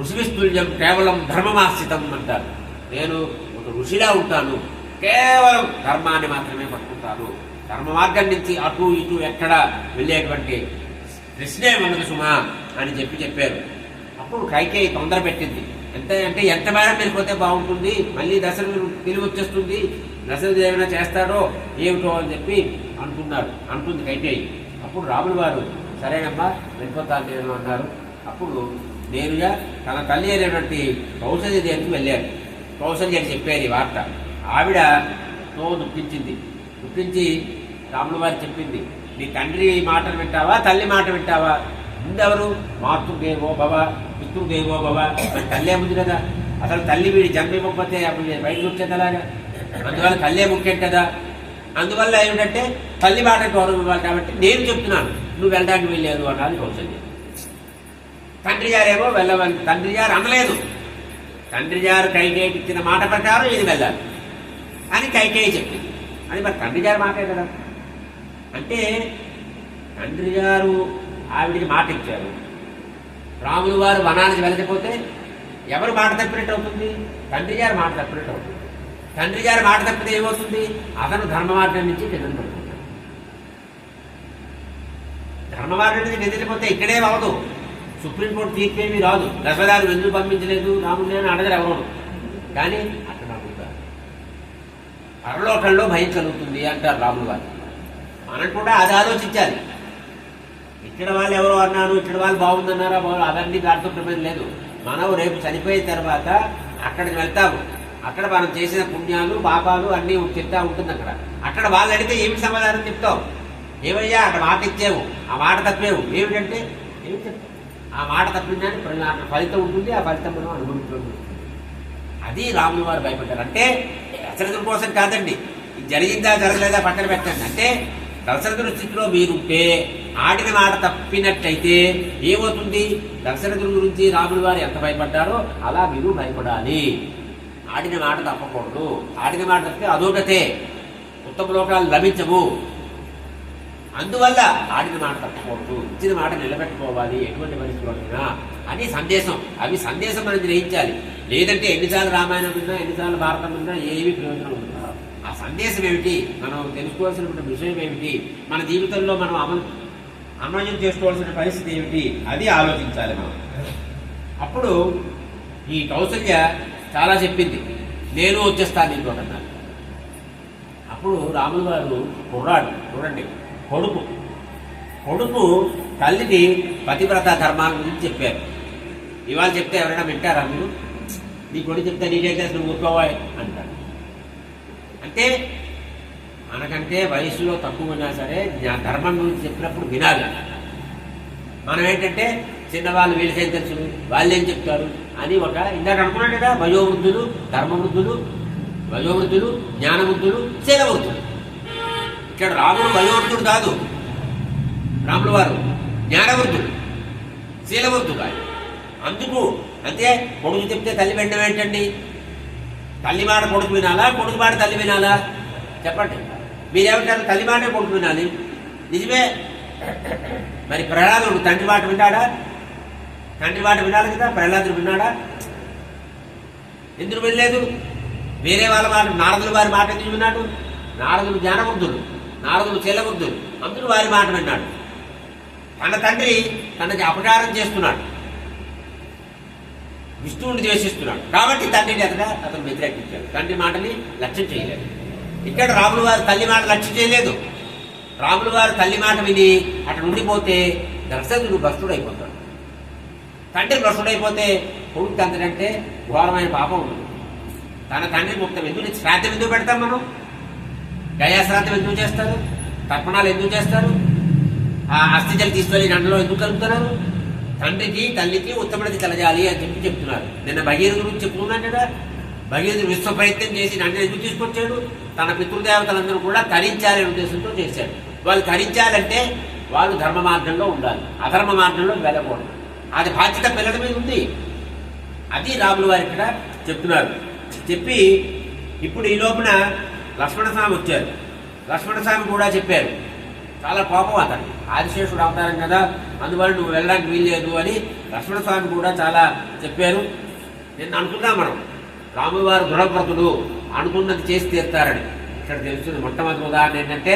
ఋషివిస్తుల్యం కేవలం ధర్మమాశ్రితం అంటారు. నేను ఒక ఋషిలా ఉంటాను, కేవలం ధర్మాన్ని మాత్రమే పట్టుకుంటాను, ధర్మ మార్గం నుంచి అటు ఇటు ఎక్కడ వెళ్ళేటువంటి ప్రశ్నే ఉన్నది సుమా అని చెప్పారు. అప్పుడు కైకేయి తొందర పెట్టింది. ఎంత మేడం వెళ్ళిపోతే బాగుంటుంది, మళ్ళీ దశరథుడు తెలివి వచ్చేస్తుంది, దశరథుడు ఏమైనా చేస్తాడో ఏమిటో అని చెప్పి అంటుంది కైకేయి. అప్పుడు రాముల వారు సరేనమ్మా వెళ్ళిపోతాను నేను అన్నారు. అప్పుడు నేరుగా తన తల్లి అయినటువంటి కౌసల్య దేవికి వెళ్ళారు. కౌసల్య అని చెప్పారు ఈ వార్త. ఆవిడతో దుఃఖించి రాముల వారు చెప్పింది, నీ తండ్రి మాట వింటావా తల్లి మాట వింటావా? ముందెవరు? మాతృదేవో భవ పితృదేవో భవ. మరి తల్లే ముందు కదా, అసలు తల్లి వీడి జన్మ ఇవ్వకపోతే అప్పుడు బయటకు వచ్చేది అలాగా. అందువల్ల తల్లే ముఖ్యం కదా. అందువల్ల ఏమిటంటే తల్లి మాట గౌరవం ఇవ్వాలి. కాబట్టి నేను చెప్తున్నాను, నువ్వు వెళ్ళడానికి వెళ్ళలేదు అన్నది కౌసల్య. తండ్రి గారేమో వెళ్ళవని తండ్రి గారు అనలేదు. తండ్రి గారు కైకేయికి ఇచ్చిన మాట ప్రకారం ఇది వెళ్ళాలి అని కైకేయి చెప్పింది. అది మరి తండ్రి గారి మాటే కదా. అంటే తండ్రి గారు ఆవిడికి మాట ఇచ్చారు, రాములు వారు వనానికి వెళ్ళకపోతే ఎవరు మాట తప్పినట్టు అవుతుంది? తండ్రి గారు మాట తప్పినట్టు అవుతుంది. తండ్రి గారు మాట తప్పితే ఏమవుతుంది? అతను ధర్మ మార్గం నుంచి నిధులు పడుతుంటాడు. ధర్మ మార్గం నుంచి నిధులిపోతే ఇక్కడే అవ్వదు, సుప్రీంకోర్టు తీర్పేమీ రాదు. దశరథుడు ఎందుకు పంపించలేదు రాముడిని అని అడగరు ఎవరు. కానీ అక్కడ అడుగుతారు, పరలోకంలో భయం కలుగుతుంది అంటారు రాములు వారు. మనం కూడా అది ఆలోచించాలి. ఇక్కడ వాళ్ళు ఎవరో అన్నారు, ఇక్కడ వాళ్ళు బాగుందన్నారా, అవన్నీ దాంట్లో ప్రమేయం లేదు. మనం రేపు చనిపోయిన తర్వాత అక్కడికి వెళ్తాము. అక్కడ మనం చేసిన పుణ్యాలు పాపాలు అన్నీ చెప్తా ఉంటుంది. అక్కడ వాళ్ళు అడిగితే ఏమి సమాధానం చెప్తావు? ఏమయ్యా అక్కడ మాట ఇచ్చావు, ఆ మాట తప్పేవు, ఏమిటంటే ఏమి చెప్తావు? ఆ మాట తప్పిందని ఫలితం ఉంటుంది, ఆ ఫలితం మనం అనుభవించడం. అది రాముల వారు భయపడ్డారు. అంటే దశరథుల కోసం కాదండి, జరిగిందా జరగలేదా పక్కన పెట్టండి. అంటే దశరథుడి స్థితిలో మీరుంటే ఆడిన మాట తప్పినట్టయితే ఏమవుతుంది? దశరథుడి గురించి రాముడి వారు ఎంత భయపడ్డారో అలా మీరు భయపడాలి. ఆడిన మాట తప్పకూడదు. ఆడిన మాట తప్పితే అదోగతే, ఉత్తమ లోకాలు లభించవు. అందువల్ల ఆడిన మాట తప్పకూడదు, ఇచ్చిన మాట నిలబెట్టుకోవాలి ఎటువంటి పరిస్థితులైనా అని సందేశం. అవి సందేశం మనం గ్రహించాలి. లేదంటే ఎన్నిసార్లు రామాయణం విన్నా, ఎన్నిసార్లు భారతం విన్నా ఏమి ప్రయోజనం ఉంటుంది? ఆ సందేశం ఏమిటి? మనం తెలుసుకోవాల్సిన విషయం ఏమిటి? మన జీవితంలో మనం అన్వయం చేసుకోవాల్సిన పరిస్థితి ఏమిటి? అది ఆలోచించాలి మనం. అప్పుడు ఈ కౌసల్య చాలా చెప్పింది, నేను వచ్చేస్తాను నీతో అన్నారు. అప్పుడు రాములు వారు కుర్రాడు, చూడండి, కొడుకు తల్లికి పతివ్రత ధర్మాల గురించి చెప్పారు. ఇవాళ చెప్తే ఎవరైనా వింటారా? మీరు నీ కొడుకు చెప్తే నీకే చేసి నువ్వు ఊరుకోవాలి అంటారు. అంటే మనకంటే వయసులో తక్కువ ఉన్నా సరే ధర్మం గురించి చెప్పినప్పుడు వినాలి. మనం ఏంటంటే చిన్నవాళ్ళు వీళ్ళకేం తెలుసు, వాళ్ళేం చెప్తారు అని ఇందాక అనుకున్నాడు కదా, వయోవృద్ధులు, ధర్మవృద్ధులు, వయోవృద్ధులు, జ్ఞానవృద్ధులు, శీలవృద్ధులు. ఇక్కడ రాముడు వయోవృద్ధుడు కాదు, రాముల వారు జ్ఞానవృద్ధుడు, శీలవృద్ధుడు కాదు. అందుకు అంటే కొడుకు చెప్తే తల్లి వెంట ఏంటండి? తల్లి మాట కొడుకు వినాలా, కొడుకు మాట తల్లి వినాలా? చెప్పండి. మీరేమంటారు? తల్లి మాటే కొడుకు వినాలి. నిజమే. మరి ప్రహ్లాదుడు తండ్రి మాట విన్నాడా? తండ్రి మాట వినాలి కదా. ప్రహ్లాదుడు విన్నాడా? ఎందుకు వినలేదు? వేరే వాళ్ళ మాట, నారదుల వారి మాట ఎందుకు విన్నాడు? నారదులు జ్ఞానవృద్ధులు, నారదులు శీలవృద్ధులు, అందరూ వారి మాట విన్నాడు. తన తండ్రి తనకి అపకారం చేస్తున్నాడు, విష్ణువుని ద్వేషిస్తున్నాడు కాబట్టి తండ్రిని అతను వ్యతిరేకించాడు. తండ్రి మాటని లక్ష్యం చేయలేదు. ఇక్కడ రాముల వారు తల్లి మాట లక్ష్యం చేయలేదు. రాముల వారు తల్లి మాట విని అటు ఉండిపోతే దశరథుడు భ్రష్టుడైపోతాడు. తండ్రి భ్రష్టుడైపోతే కొడుకు తండ్రి ఘోరమైన పాపం ఉండదు. తన తండ్రి ముక్తం ఎందుకు శ్రాద్ధం ఎందుకు పెడతాం మనం? గయాశ్రాద్ధం ఎందుకు చేస్తారు? తర్పణాలు ఎందుకు చేస్తారు? ఆ అస్థిజలు తీసుకొని నండలో ఎందుకు కలుపుతున్నారు? తండ్రికి తల్లికి ఉత్తమడికి కలగాలి అని చెప్తున్నారు. నిన్న భగీరథ గురించి చెప్తున్నాను కదా. భగీరథుడు విశ్వ ప్రయత్నం చేసి నందిని ఎందుకు తీసుకొచ్చాడు? తన పితృదేవతలందరూ కూడా తరించాలనే ఉద్దేశంతో చేశాడు. వాళ్ళు తరించాలంటే వాళ్ళు ధర్మ మార్గంలో ఉండాలి, అధర్మ మార్గంలో వెళ్ళకూడదు. అది బాధ్యత పిల్లల మీద ఉంది. అది రాముల వారు ఇక్కడ చెప్తున్నారు. చెప్పి ఇప్పుడు ఈ లోపల లక్ష్మణస్వామి వచ్చారు. లక్ష్మణస్వామి కూడా చెప్పారు. చాలా కోపం అతను, ఆదిశేషుడు అవతారం కదా, అందువల్ల నువ్వు వెళ్ళడానికి వీల్లేదు అని లక్ష్మణస్వామి కూడా చాలా చెప్పారు. నేను అనుకున్నాం మనం రాముల వారు దృఢవ్రతుడు, అనుకున్నది చేసి తీరుతారని. ఇక్కడ తెలుస్తుంది. మొట్టమొదటి ఉదాహరణ ఏంటంటే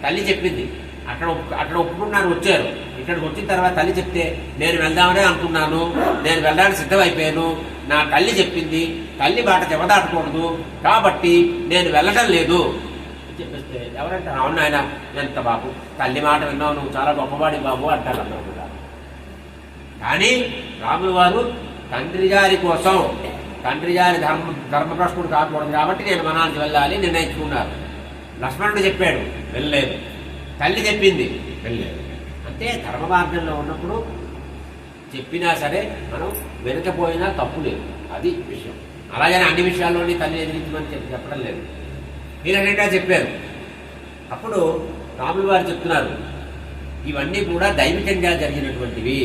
తల్లి చెప్పింది, అక్కడ ఒప్పుకున్నారు, వచ్చారు. ఇక్కడికి వచ్చిన తర్వాత తల్లి చెప్తే నేను వెళ్దామనే అనుకున్నాను, నేను వెళ్ళడానికి సిద్ధమైపోయాను, నా తల్లి చెప్పింది, తల్లి మాట జవదాటకూడదు కాబట్టి నేను వెళ్ళడం లేదు చెప్పేస్తే ఎవరంటారు? అవును ఆయన ఎంత బాబు, తల్లి మాట విన్నావు, నువ్వు చాలా గొప్పవాడి బాబు అంటారు అందరూ కూడా. కానీ రాముల వారు తండ్రి గారి కోసం, తండ్రి గారి ధర్మభ్రష్టుడు కాకూడదు కాబట్టి నేను మనానికి వెళ్ళాలి నిర్ణయించుకున్నారు. లక్ష్మణుడు చెప్పాడు, వెళ్ళలేదు. తల్లి చెప్పింది, వెళ్ళలేదు. అంటే ధర్మ మార్గంలో ఉన్నప్పుడు చెప్పినా సరే మనం వెనకపోయినా తప్పు లేదు, అది విషయం. అలాగని అన్ని విషయాల్లోని తల్లి ఎదిరించమని చెప్పడం లేదు. మీరేంటా చెప్పారు. అప్పుడు రాముల వారు చెప్తున్నారు, ఇవన్నీ కూడా దైవికంగా జరిగినటువంటివి.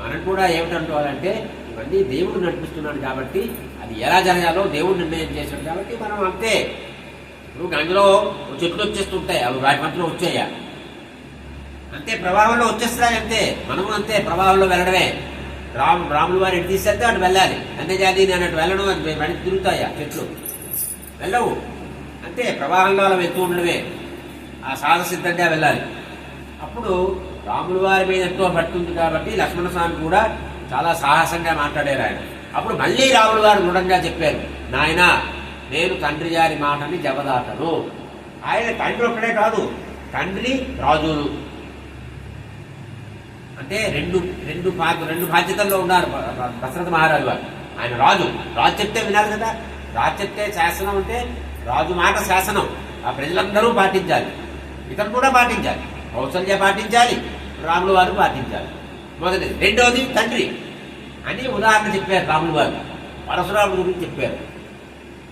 మనం కూడా ఏమిటంటారంటే ఇవన్నీ దేవుడు నడిపిస్తున్నాడు కాబట్టి అది ఎలా జరగాలో దేవుడు నిర్ణయం చేశాడు కాబట్టి మనం అంతే. ఇప్పుడు గంగలో చెట్లు వచ్చేస్తుంటాయి, అవి వాటి మధ్యలో వచ్చాయా అంతే, ప్రవాహంలో వచ్చేస్తాయి అంతే. మనము అంతే, ప్రవాహంలో వెళ్ళడమే. రాముల వారు ఎటు తీసేస్తే అటు వెళ్ళాలి. అంతేజాతి నేను అటు వెళ్ళడం, అది వెనక్కి తిరుగుతాయా చెట్లు? వెళ్ళవు అంతే, ప్రవాహంలో అలా వెళ్తూ ఉండడమే. ఆ సాధసిద్ధంగా వెళ్ళాలి. అప్పుడు రాముల వారి మీద ఎంతో భక్తి ఉంది కాబట్టి లక్ష్మణస్వామి కూడా చాలా సాహసంగా మాట్లాడారు ఆయన. అప్పుడు మళ్ళీ రాముల వారు దృఢంగా చెప్పారు, నాయన నేను తండ్రి గారి మాటని జవదాటను. ఆయన తండ్రి ఒక్కడే కాదు, తండ్రి రాజులు అంటే రెండు బాధ్యతల్లో ఉన్నారు దశరథ మహారాజు వారు. ఆయన రాజు చెప్తే వినాలి కదా. రాజు చెప్తే శాసనం అంటే రాజు మాట శాసనం, ఆ ప్రజలందరూ పాటించాలి, ఇతను కూడా పాటించాలి, కౌసల్య పాటించాలి, రాముల వారు పాటించాలి. మొదటిది. రెండవది తండ్రి అని ఉదాహరణ చెప్పారు రాముల వారు. పరశురాముడు గురించి చెప్పారు.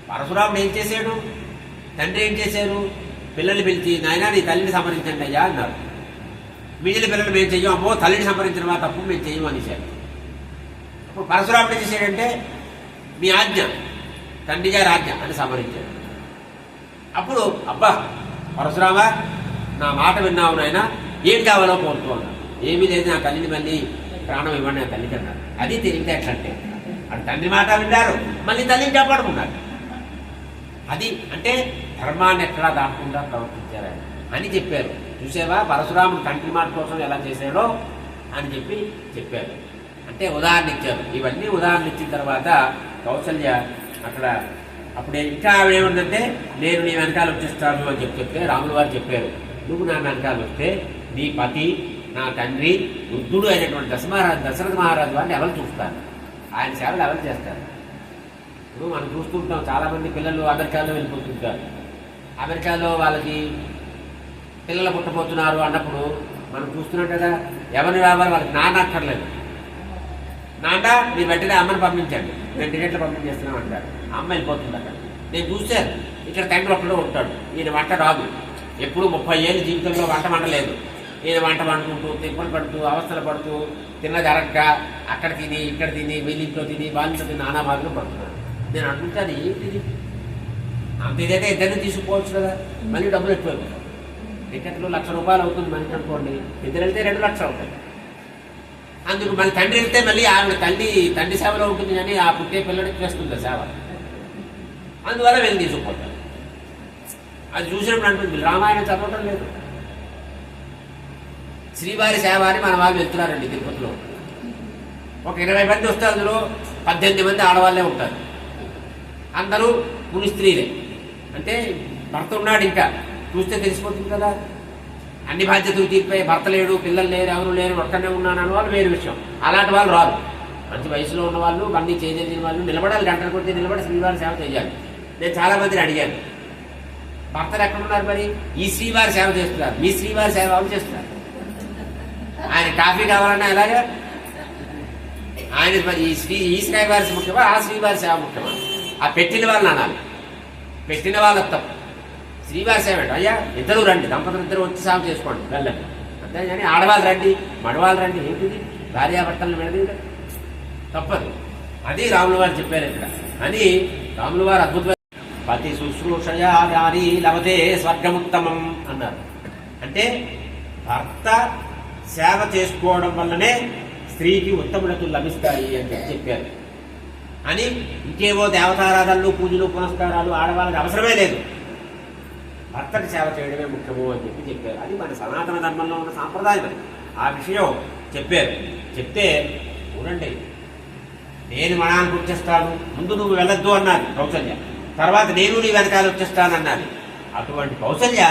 పరశురాముడు ఏం చేశాడు? తండ్రి ఏం చేశారు? పిల్లల్ని పిలిచి, నాయన నీ తల్లిని సంహరించండి అయ్యా అన్నారు. మిగిలిన పిల్లలు మేము చెయ్యం, అమ్మో తల్లిని సంహరించిన మా తప్పు మేము చెయ్యం అనేసారు. అప్పుడు పరశురాముడు ఏం చేశాడంటే, మీ ఆజ్ఞ, తండ్రి గారి ఆజ్ఞ అని సంహరించాడు. అప్పుడు అబ్బా పరశురామ నా మాట విన్నావు నాయన, ఏం కావాలో కోరుతూ అన్నాడు. ఏమీ లేదు, నా తల్లిని మళ్ళీ ప్రాణం ఇవ్వండి నా తల్లికి అన్నారు. అది తెలివితేటలంటే. అది తండ్రి మాట విన్నారు, మళ్ళీ తల్లిని కాపాడుకున్నారు. అది అంటే ధర్మాన్ని ఎక్కడా దాటకుండా ప్రవర్తించారు అని చెప్పారు. చూసేవా పరశురాముడు తండ్రి మాట కోసం ఎలా చేశాడో అని చెప్పారు. అంటే ఉదాహరణ ఇచ్చారు. ఇవన్నీ ఉదాహరణ ఇచ్చిన తర్వాత కౌసల్య అక్కడ అప్పుడే ఇంకా ఏముందంటే, నేను నీ వెనకాల వచ్చేస్తాను అని చెప్తే రాముల వారు చెప్పారు, నువ్వు నా వెనకాల వస్తే నీ పతి, నా తండ్రి, వృద్ధుడు అయినటువంటి దశరథ మహారాజు వారిని ఎవరు చూస్తారు, ఆయన సేవలు ఎవరు చేస్తారు. ఇప్పుడు మనం చూస్తుంటాం చాలామంది పిల్లలు అమెరికాలో వెళ్ళిపోతుంటారు. అమెరికాలో వాళ్ళకి పిల్లలు పుట్టబోతున్నారు అన్నప్పుడు మనం చూస్తున్నాం కదా, ఎవరిని రావాలి వాళ్ళకి నాన్న అక్కర్లేదు. నాన్న మీరు వెంటనే అమ్మని పంపించండి, నేను టికెట్లు పంపించేస్తున్నాం అంటారు. అమ్మ వెళ్ళిపోతుంది అక్కడ. నేను చూశాను, ఇక్కడ తండ్రి ఒక్కడో ఉంటాడు, ఈయన వంట రాదు, ఎప్పుడు 30 ఏళ్ళు జీవితంలో వంట వండలేదు. ఈయన వంట వండుకుంటూ తిప్పలు పడుతూ అవస్థలు పడుతూ తిన్న జరగక అక్కడ తిని ఇక్కడ తిని వీళ్ళింట్లో తిని వాళ్ళతో తిని నానా బాధలు పడుతున్నాను. నేను అనుకుంటాను ఏంటిది, అంత ఇదైతే ఇద్దరిని తీసుకుపోవచ్చు కదా, మళ్ళీ డబ్బులు ఎక్కువ టికెట్లు ₹1,00,000 అవుతుంది మనిషి అనుకోండి, ఇద్దరు వెళ్తే 2 లక్షలు అవుతాయి. అందుకు మళ్ళీ తండ్రి వెళ్తే మళ్ళీ ఆవిడ తండ్రి సేవలో ఉంటుంది కానీ ఆ పుట్టే పిల్లడికి చేస్తుంది సేవ, అందువల్ల వెళ్ళి తీసుకుపోతారు. అది చూసినప్పుడు అంటుంది రామాయణం చదవటం లేదు, శ్రీవారి సేవ అని మన వాళ్ళు వెళ్తున్నారండి. తిరుపతిలో ఒక 20 మంది వస్తే అందులో 18 మంది ఆడవాళ్ళే ఉంటారు, అందరూ ముని స్త్రీలే. అంటే భర్త ఉన్నాడు, ఇంకా చూస్తే తెలిసిపోతుంది కదా. అన్ని బాధ్యతలు తీరిపోయి భర్త లేడు, పిల్లలు లేరు, ఎవరు లేరు, ఒక్కనే ఉన్నాను అని వాళ్ళు వేరే విషయం. అలాంటి వాళ్ళు రారు. మంచి వయసులో ఉన్న వాళ్ళు, అన్నీ చేయలేని వాళ్ళు నిలబడాలి, గంటలు కొట్టి నిలబడి శ్రీవారి సేవ చేయాలి. నేను చాలా మందిని అడిగాను, భర్తలు ఎక్కడున్నారు మరి? ఈ శ్రీవారి సేవ చేస్తున్నారు, మీ శ్రీవారి సేవ వాళ్ళు చేస్తున్నారు. ఆయన కాఫీ కావాలన్నా ఎలాగా? ఆయన మరి ఈ శ్రీవారి ముఖ్యమా, ఆ శ్రీవారి సేవ ముఖ్యమా? ఆ పెట్టిన వాళ్ళని అనాలి, పెట్టిన వాళ్ళ తప్పు. శ్రీవారి సేవ అయ్యా ఇద్దరు రండి, దంపతులు ఇద్దరు వచ్చి సేవ చేసుకోండి వెళ్ళండి, అంతేగాని ఆడవాళ్ళు రండి మడవాళ్ళు రండి ఏంటిది? భార్యాభర్తలను విడదీయడం తప్పదు. అది రాముల వారు చెప్పారు ఇక్కడ. అని రాముల వారు అద్భుతమైన పతి శుశ్రూషయా నారీ లభతే స్వర్గముత్తమం అన్నారు. అంటే భర్త సేవ చేసుకోవడం వల్లనే స్త్రీకి ఉత్తములతులు లభిస్తాయి అని చెప్పారు. అని ఇంకేవో దేవతారాధనలు, పూజలు, పునస్కారాలు ఆడవాళ్ళకి అవసరమే లేదు, భర్తకి సేవ చేయడమే ముఖ్యము అని చెప్పారు. అది మన సనాతన ధర్మంలో ఉన్న సాంప్రదాయం. అది ఆ విషయం చెప్పారు. చెప్తే చూడండి, నేను మనానికి వచ్చేస్తాను, ముందు నువ్వు వెళ్ళొద్దు అన్నాను కౌసల్య, తర్వాత నేను నీ వెనకాల వచ్చేస్తాను అన్నాను. అటువంటి కౌసల్య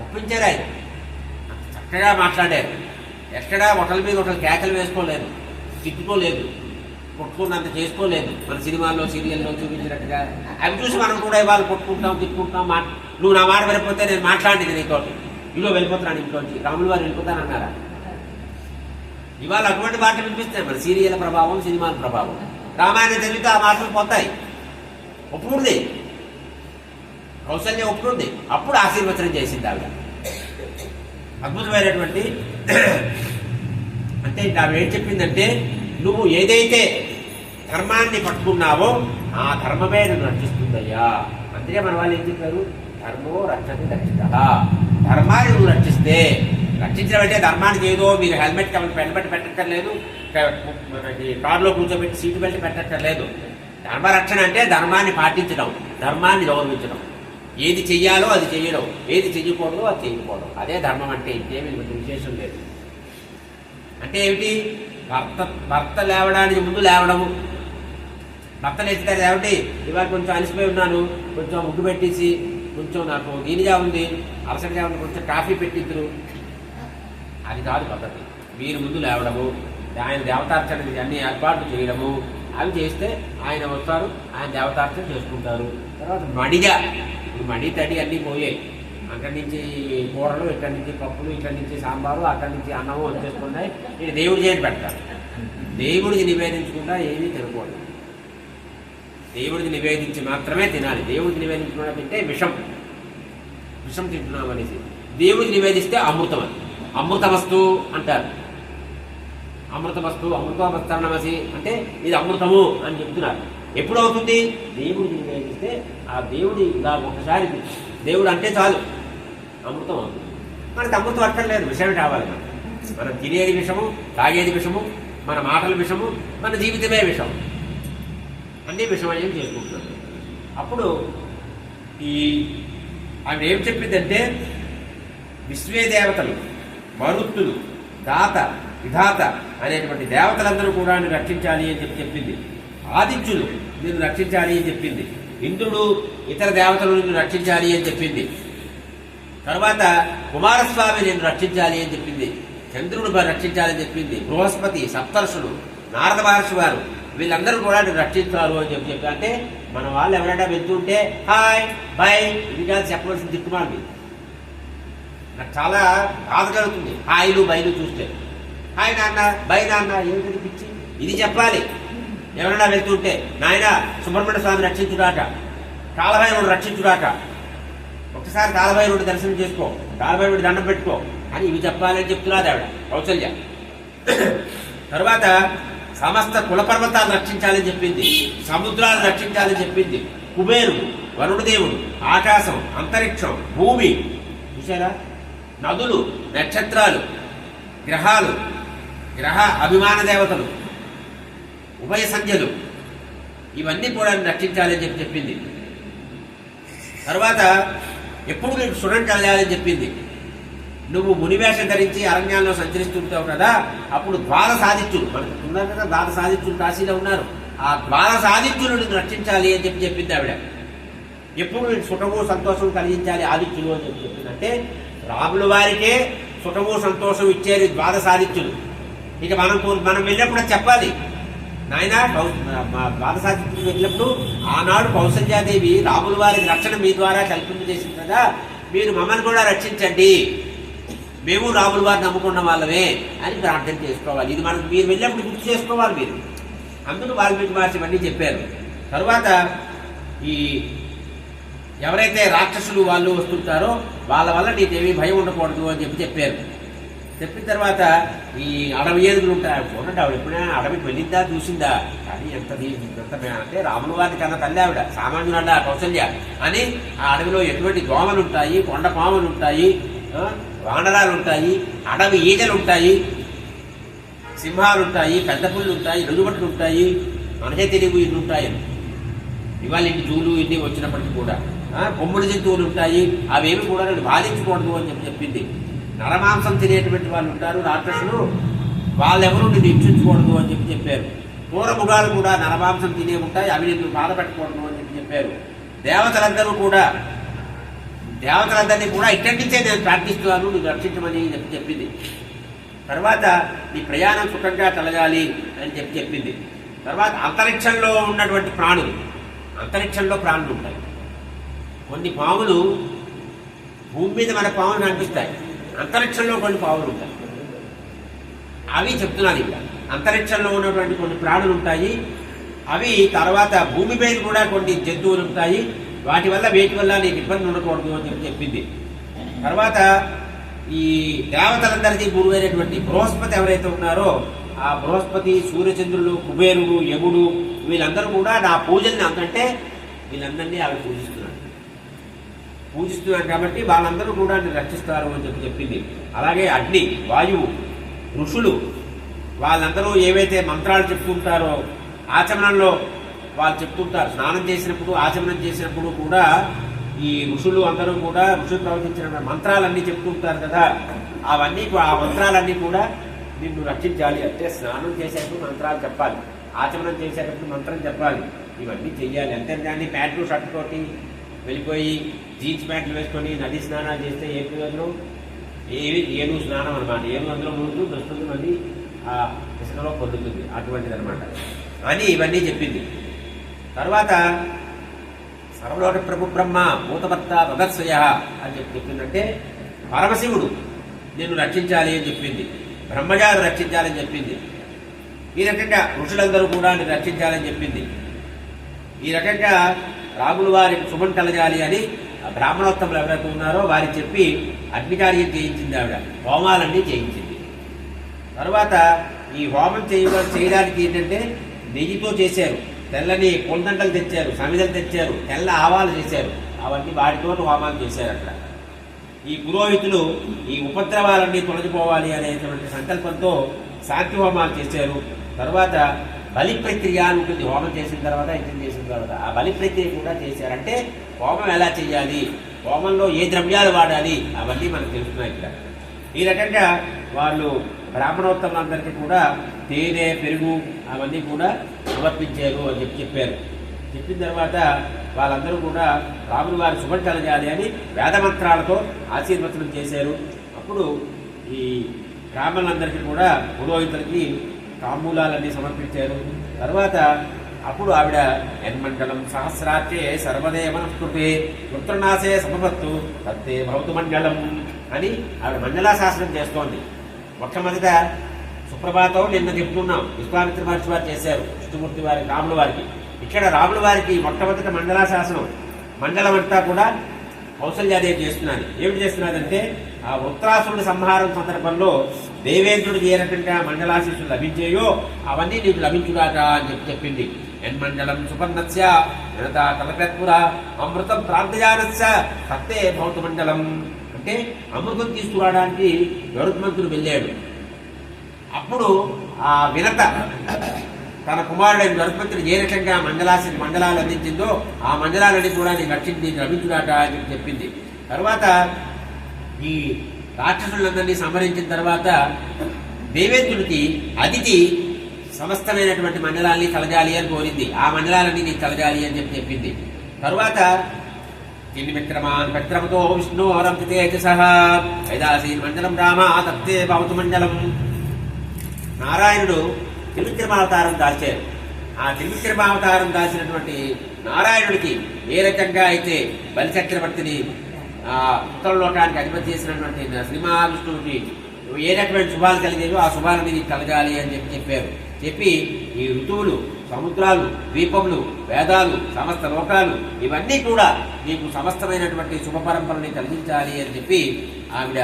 ఒప్పించారు. ఆయన చక్కగా మాట్లాడారు. ఎక్కడా ఒకరి మీద ఒకరు కేకలు వేసుకోలేదు, తిట్టుకోలేదు, కొట్టుకున్నంత చేసుకోలేదు. మన సినిమాల్లో సీరియల్లో చూపించినట్టుగా అవి చూసి మనం కూడా ఇవాళ కొట్టుకుంటాం, తిట్టుకుంటాం. నువ్వు నా మాట వెళ్ళిపోతే నేను మాట్లాడింది నీతో, ఇలో వెళ్ళిపోతున్నాను ఇంట్లోంచి, రాముల వారు వెళ్ళిపోతానన్నారా? ఇవాళ అటువంటి మాటలు వినిపిస్తాయి. మన సీరియల్ ప్రభావం, సినిమాల ప్రభావం. రామాయణం చదివితే ఆ మాటలు పోతాయి. ఒప్పుకుంది, కౌసల్య ఒప్పుకుంది. అప్పుడు ఆశీర్వచనం చేసింది ఆవిడ. అద్భుతమైనటువంటి అంటే ఆవిడ ఏం చెప్పిందంటే, నువ్వు ఏదైతే ధర్మాన్ని పట్టుకున్నావో ఆ ధర్మమే నువ్వు రక్షిస్తుందయ్యా. అందుకే మన వాళ్ళు ఏం చెప్పారు, ధర్మో రక్షతి రక్షిత. ధర్మాన్ని నువ్వు రక్షిస్తే, రక్షించడం అంటే ధర్మానికి ఏదో మీరు హెల్మెట్ పెట్టక్కర్లేదు, కారులో కూర్చోబెట్టి సీటు బెల్ట్ పెట్టక్కర్లేదు. ధర్మరక్షణ అంటే ధర్మాన్ని పాటించడం, ధర్మాన్ని గౌరవించడం, ఏది చెయ్యాలో అది చెయ్యడం, ఏది చెయ్యకూడదో అది చేయకపోవడం. అదే ధర్మం అంటే. ఇంకేమీ విశేషం లేదు. అంటే ఏమిటి? భర్త లేవడానికి ముందు లేవడము. భర్త లేచుతారు ఏమిటి, ఇవాళ కొంచెం అలసిపోయి ఉన్నాను, కొంచెం ముగ్గు పెట్టేసి, కొంచెం నాకు దీనిగా ఉంది, అలసటగా ఉంది, కొంచెం కాఫీ పెట్టిద్దరు. అది కాదు పద్ధతి. మీరు ముందు లేవడము, ఆయన దేవతార్చన అన్ని ఏర్పాట్లు చేయడము, అవి చేస్తే ఆయన వస్తారు, ఆయన దేవతార్చన చేసుకుంటారు. తర్వాత మడిగా, ఇప్పుడు మడి తడి అన్నీ పోయాయి. అక్కడి నుంచి కూరలు, ఇక్కడి నుంచి పప్పులు, ఇక్కడి నుంచి సాంబారు, అక్కడి నుంచి అన్నము వచ్చేస్తున్నాయి. ఇది దేవుడి చేతి పెడతారు. దేవుడికి నివేదించకుండా ఏమీ తినకూడదు. దేవుడికి నివేదించి మాత్రమే తినాలి. దేవుడికి నివేదించకుండా తింటే విషం తింటున్నాం అనేసి. దేవుడికి నివేదిస్తే అమృతం, అని అమృతమస్తు అంటారు. అమృతమస్తరణమసి అంటే ఇది అమృతము అని చెప్తున్నారు. ఎప్పుడు అవుతుంది? దేవుడికి నివేదిస్తే ఆ దేవుడి ఇలా ఒకసారి దేవుడు అంటే చాలు అమృతం అవుతుంది. మనకి అమృతం అక్కర్లేదు, విషయం కావాలి. మనం తినేది విషము, తాగేది విషము, మన మాటల విషము, మన జీవితమే విషం, అన్నీ విషమయం చేసుకుంటున్నాం. అప్పుడు ఆవిడ ఏం చెప్పిందంటే విశ్వే దేవతలు, మరుత్తులు, దాత, విధాత అనేటువంటి దేవతలందరూ కూడా నేను రక్షించాలి అని చెప్పింది. ఆదిత్యులు నేను రక్షించాలి అని చెప్పింది. ఇంద్రుడు, ఇతర దేవతలు నిన్ను రక్షించాలి అని చెప్పింది. తర్వాత కుమారస్వామి నేను రక్షించాలి అని చెప్పింది. చంద్రుడు రక్షించాలని చెప్పింది. బృహస్పతి, సప్తర్షులు, నారద మహర్షి వారు వీళ్ళందరూ కూడా నేను రక్షిస్తారు అని చెప్పి. అంటే మన వాళ్ళు ఎవరైనా వెళ్తుంటే హాయ్ బై ఇది కాదు చెప్పవలసిన దిక్కుమాలి. నాకు చాలా బాధ కలుగుతుంది హాయిలు బైలు చూస్తే. హాయ్ నాన్న, బై నాన్న, ఏమిటి పిచ్చి, ఇది చెప్పాలి. ఎవరైనా వెళ్తుంటే నాయన సుబ్రహ్మణ్య స్వామి రక్షించుడాక, కాలభైరవుడు రక్షించుడాక, ఒకసారి కాలభైరవుడి దర్శనం చేసుకో, కాలభైరవుడి దండం పెట్టుకో అని ఇవి చెప్పాలని చెప్తున్నది ఆవిడ కౌసల్య. తర్వాత సమస్త కులపర్వతాలు రక్షించాలని చెప్పింది. సముద్రాలు రక్షించాలని చెప్పింది. కుబేరుడు, వరుణ దేవుడు, ఆకాశం, అంతరిక్షం, భూమి చూసారా, నదులు, నక్షత్రాలు, గ్రహాలు, గ్రహ అభిమాన దేవతలు, ఉభయ సంధ్యలు, ఇవన్నీ కూడా రక్షించాలని చెప్పింది. తర్వాత ఎప్పుడు నీకు సుఖం కలగాలని చెప్పింది. నువ్వు మునివేషం ధరించి అరణ్యాల్లో సంచరిస్తుంటావు కదా, అప్పుడు ద్వాదశాదిత్యులు మనకు ఉన్నారు కదా, ద్వాదశాదిత్యులు కాశీలో ఉన్నారు. ఆ ద్వాదశాదిత్యులను రక్షించాలి అని చెప్పింది ఆవిడ. ఎప్పుడు నీకు సుఖము సంతోషం కలిగించాలి ఆదిత్యులు అని చెప్పింది. అంటే రాముల వారికే సుఖము సంతోషం ఇచ్చేది ద్వాదశాదిత్యులు. ఇక మనం వెళ్ళినప్పుడు చెప్పాలి, నాయన ద్వాదశాదిత్యులు వెళ్ళినప్పుడు ఆనాడు కౌసల్యాదేవి రాముల వారికి రక్షణ మీ ద్వారా కల్పింపజేసింది కదా, మీరు మమ్మల్ని కూడా రక్షించండి, మేము రాముల వారిని నమ్ముకున్న వాళ్ళమే అని ప్రార్థన చేసుకోవాలి. ఇది మనం మీరు వెళ్ళినప్పుడు గుర్తు చేసుకోవాలి మీరు. అందుకు వాల్మీకి మహర్షి ఇవన్నీ చెప్పారు. తర్వాత ఎవరైతే రాక్షసులు వాళ్ళు వస్తుంటారో వాళ్ళ వల్ల నీకేమీ భయం ఉండకూడదు అని చెప్పారు. చెప్పిన తర్వాత ఈ అడవి ఏనుగులు ఉంటాయి చూడండి, ఆవిడ ఎప్పుడైనా అడవికి వెళ్ళిందా చూసిందా, కానీ ఎంత అంటే రాముల వారిని కన్నా తల్లి ఆవిడ, సామాన్యుల కౌసల్య అని. ఆ అడవిలో ఎటువంటి దోమలు ఉంటాయి, కొండ పాములు ఉంటాయి, వానరాలు ఉంటాయి, అడవి ఈగలు ఉంటాయి, సింహాలు ఉంటాయి, పెద్ద పుళ్ళు ఉంటాయి, రుజుబట్లు ఉంటాయి, మనకే తెలివి ఇన్ని ఉంటాయి. ఇవాళ ఇంటి జూలు ఇన్ని వచ్చినప్పటికీ కూడా కొమ్ముడి జంతువులు ఉంటాయి, అవేమి కూడా నేను బాధించకూడదు అని చెప్పింది. నరమాంసం తినేటువంటి వాళ్ళు ఉంటారు రాక్షసులు, వాళ్ళెవరూ నిన్ను హింసించకూడదు అని చెప్పారు. క్రూరముగాలు కూడా నరమాంసం తినే ఉంటాయి, అవి నిన్ను బాధ పెట్టకూడదు అని చెప్పారు. దేవతలందరినీ కూడా ఇక్కడి నుంచే నేను ప్రార్థిస్తున్నాను, నువ్వు రక్షించమని చెప్పింది. తర్వాత నీ ప్రయాణం సుఖంగా కలగాలి అని చెప్పింది. తర్వాత అంతరిక్షంలో ఉన్నటువంటి ప్రాణులు, అంతరిక్షంలో ప్రాణులు ఉంటాయి. కొన్ని పాములు భూమి మీద మన పాములు కనిపిస్తాయి, అంతరిక్షంలో కొన్ని పాములు ఉంటాయి. అవి చెప్తున్నాను ఇక్కడ. అంతరిక్షంలో ఉన్నటువంటి కొన్ని ప్రాణులు ఉంటాయి, అవి తర్వాత భూమి మీద కూడా కొన్ని జంతువులు ఉంటాయి, వాటి వల్ల వేటి వల్ల నీకు ఇబ్బంది ఉండకూడదు అని చెప్పింది. తర్వాత ఈ దేవతలందరికీ గురువైనటువంటి బృహస్పతి ఎవరైతే ఉన్నారో ఆ బృహస్పతి, సూర్యచంద్రులు, కుబేరుడు, యముడు వీళ్ళందరూ కూడా నా పూజల్ని అంతంటే వీళ్ళందరినీ ఆవిడ పూజిస్తున్నారు కాబట్టి వాళ్ళందరూ కూడా నేను రక్షిస్తారు అని చెప్పింది. అలాగే అగ్ని, వాయువు, ఋషులు వాళ్ళందరూ ఏవైతే మంత్రాలు చెప్తుంటారో ఆచమనంలో వాళ్ళు చెప్తుంటారు. స్నానం చేసినప్పుడు, ఆచమనం చేసినప్పుడు కూడా ఈ ఋషులు అందరూ కూడా ఋషులు ప్రవచించిన మంత్రాలన్నీ చెప్తుంటారు కదా, అవన్నీ ఆ మంత్రాలన్నీ కూడా నిన్ను రక్షించాలి. అంటే స్నానం చేసేటప్పుడు మంత్రాలు చెప్పాలి, ఆచమనం చేసేటప్పుడు మంత్రం చెప్పాలి, ఇవన్నీ చెయ్యాలి. అంతేగాని ప్యాంటు షర్ట్ తోటి వెళ్ళిపోయి జీన్స్ ప్యాంట్లు వేసుకొని నది స్నానాలు చేస్తే ఏ పిల్లలు ఏను స్నానం అనమాట. ఏను అందులో ముందు దొస్తుంది, మళ్ళీ ఆ ఇసుకలో పొందుతుంది, అటువంటిది అనమాట అని ఇవన్నీ చెప్పింది. తర్వాత సర్వలోక ప్రభు బ్రహ్మ భూతభర్త తదర్శయ అని చెప్పిందంటే పరమశివుడు నిన్ను రక్షించాలి అని చెప్పింది, బ్రహ్మజాలు రక్షించాలని చెప్పింది, ఈ రకంగా ఋషులందరూ కూడా నిన్ను రక్షించాలని చెప్పింది. ఈ రకంగా రాములు వారికి శుభం కలగాలి అని బ్రాహ్మణోత్తములు ఎవరైతే ఉన్నారో వారికి చెప్పి అగ్నికార్యం చేయించింది ఆవిడ, హోమాలన్నీ చేయించింది. తర్వాత ఈ హోమం చేయడానికి ఏంటంటే నెయ్యితో చేశారు, తెల్లని పొందంటలు తెచ్చారు, సమిదలు తెచ్చారు, తెల్ల ఆవాలు చేశారు, అవన్నీ వాటితో హోమాలు చేశారు. అక్కడ ఈ పురోహితులు ఈ ఉపద్రవాలన్నీ తొలగిపోవాలి అనేటువంటి సంకల్పంతో శాంతి హోమాలు చేశారు. తర్వాత బలి ప్రక్రియ అని ఉంటుంది, హోమం చేసిన తర్వాత యజ్ఞం చేసిన తర్వాత ఆ బలి ప్రక్రియ కూడా చేశారు. అంటే హోమం ఎలా చేయాలి, హోమంలో ఏ ద్రవ్యాలు వాడాలి అవన్నీ మనకు తెలుస్తున్నాయి ఇక్కడ. ఈ రకంగా వాళ్ళు బ్రాహ్మణోత్తములందరికీ కూడా తేనె, పెరుగు అవన్నీ కూడా సమర్పించారు అని చెప్పారు. చెప్పిన తర్వాత వాళ్ళందరూ కూడా రాములు వారి శుభం కలగాలి అని వేదమంత్రాలతో ఆశీర్వచనం చేశారు. అప్పుడు ఈ బ్రాహ్మణులందరికీ కూడా పురోహితులకి తాంబూలాలన్నీ సమర్పించారు. తర్వాత అప్పుడు ఆవిడ యన్మండలం సహస్రార్చే సర్వదేవనస్కృతే పుత్రనాశే సమపత్తు తత్తే భవతు మండలం అని ఆవిడ మండలాశాసనం చేస్తోంది. మొట్టమొదట సుప్రభాతం నిన్న చెప్తున్నాం, విశ్వామిత్ర మహర్షి వారు చేశారు విష్ణుమూర్తి వారి రాముల వారికి. ఇక్కడ రాముల వారికి మొట్టమొదట మండలాశాసనం, మండలం అంతా కూడా కౌసల్యాదేవి చేస్తున్నది. ఏమిటి చేస్తున్నదంటే ఆ వృత్రాసురుడి సంహారం సందర్భంలో దేవేంద్రుడికి ఏ రకంగా మండలాశీస్సులు లభించాయో అవన్నీ నీకు లభించుగాక అని చెప్పింది. యన్మండలం సుపర్ణస్య వినత కలకత్పుర అమృతం ప్రాంతజానస్య సత్తే భౌత మండలం అంటే అమృతం తీసుకురావడానికి గరుత్మంతుడు వెళ్ళాడు. అప్పుడు ఆ వినత తన కుమారుడైన గరుత్మంతుడు ఏ రకంగా మండలాలు అందించిందో ఆ మండలాలని కూడా నీకు రక్షించి లభించుగాక అని చెప్పింది. తర్వాత ఈ రాక్షసులందరినీ సంహరించిన తర్వాత దేవేంద్రుడికి అతిథి సమస్తమైనటువంటి మండలాన్ని కలగాలి అని కోరింది. ఆ మండలాలన్నీ నీకు కలగాలి అని చెప్పింది. తరువాత విక్రమాన్ విక్రమతో విష్ణు ఐదాసీన్ మండలం రామ తత్తే భవతు మండలం. నారాయణుడు త్రివిక్రమావతారం దాల్చారు. ఆ త్రివిక్రమావతారం దాల్చినటువంటి నారాయణుడికి ఏ రకంగా అయితే బలి చక్రవర్తిని ఉత్తర లోకానికి అధిపతి చేసినటువంటి శ్రీ మహావిష్ణువుకి ఏ రకమైన శుభాలు కలిగేవో ఆ శుభాలని నీకు కలగాలి అని చెప్పారు. చెప్పి ఈ ఋతువులు, సముద్రాలు, ద్వీపములు, వేదాలు, సమస్త లోకాలు ఇవన్నీ కూడా నీకు సమస్తమైనటువంటి శుభ పరంపరని కలిగించాలి అని చెప్పి ఆవిడ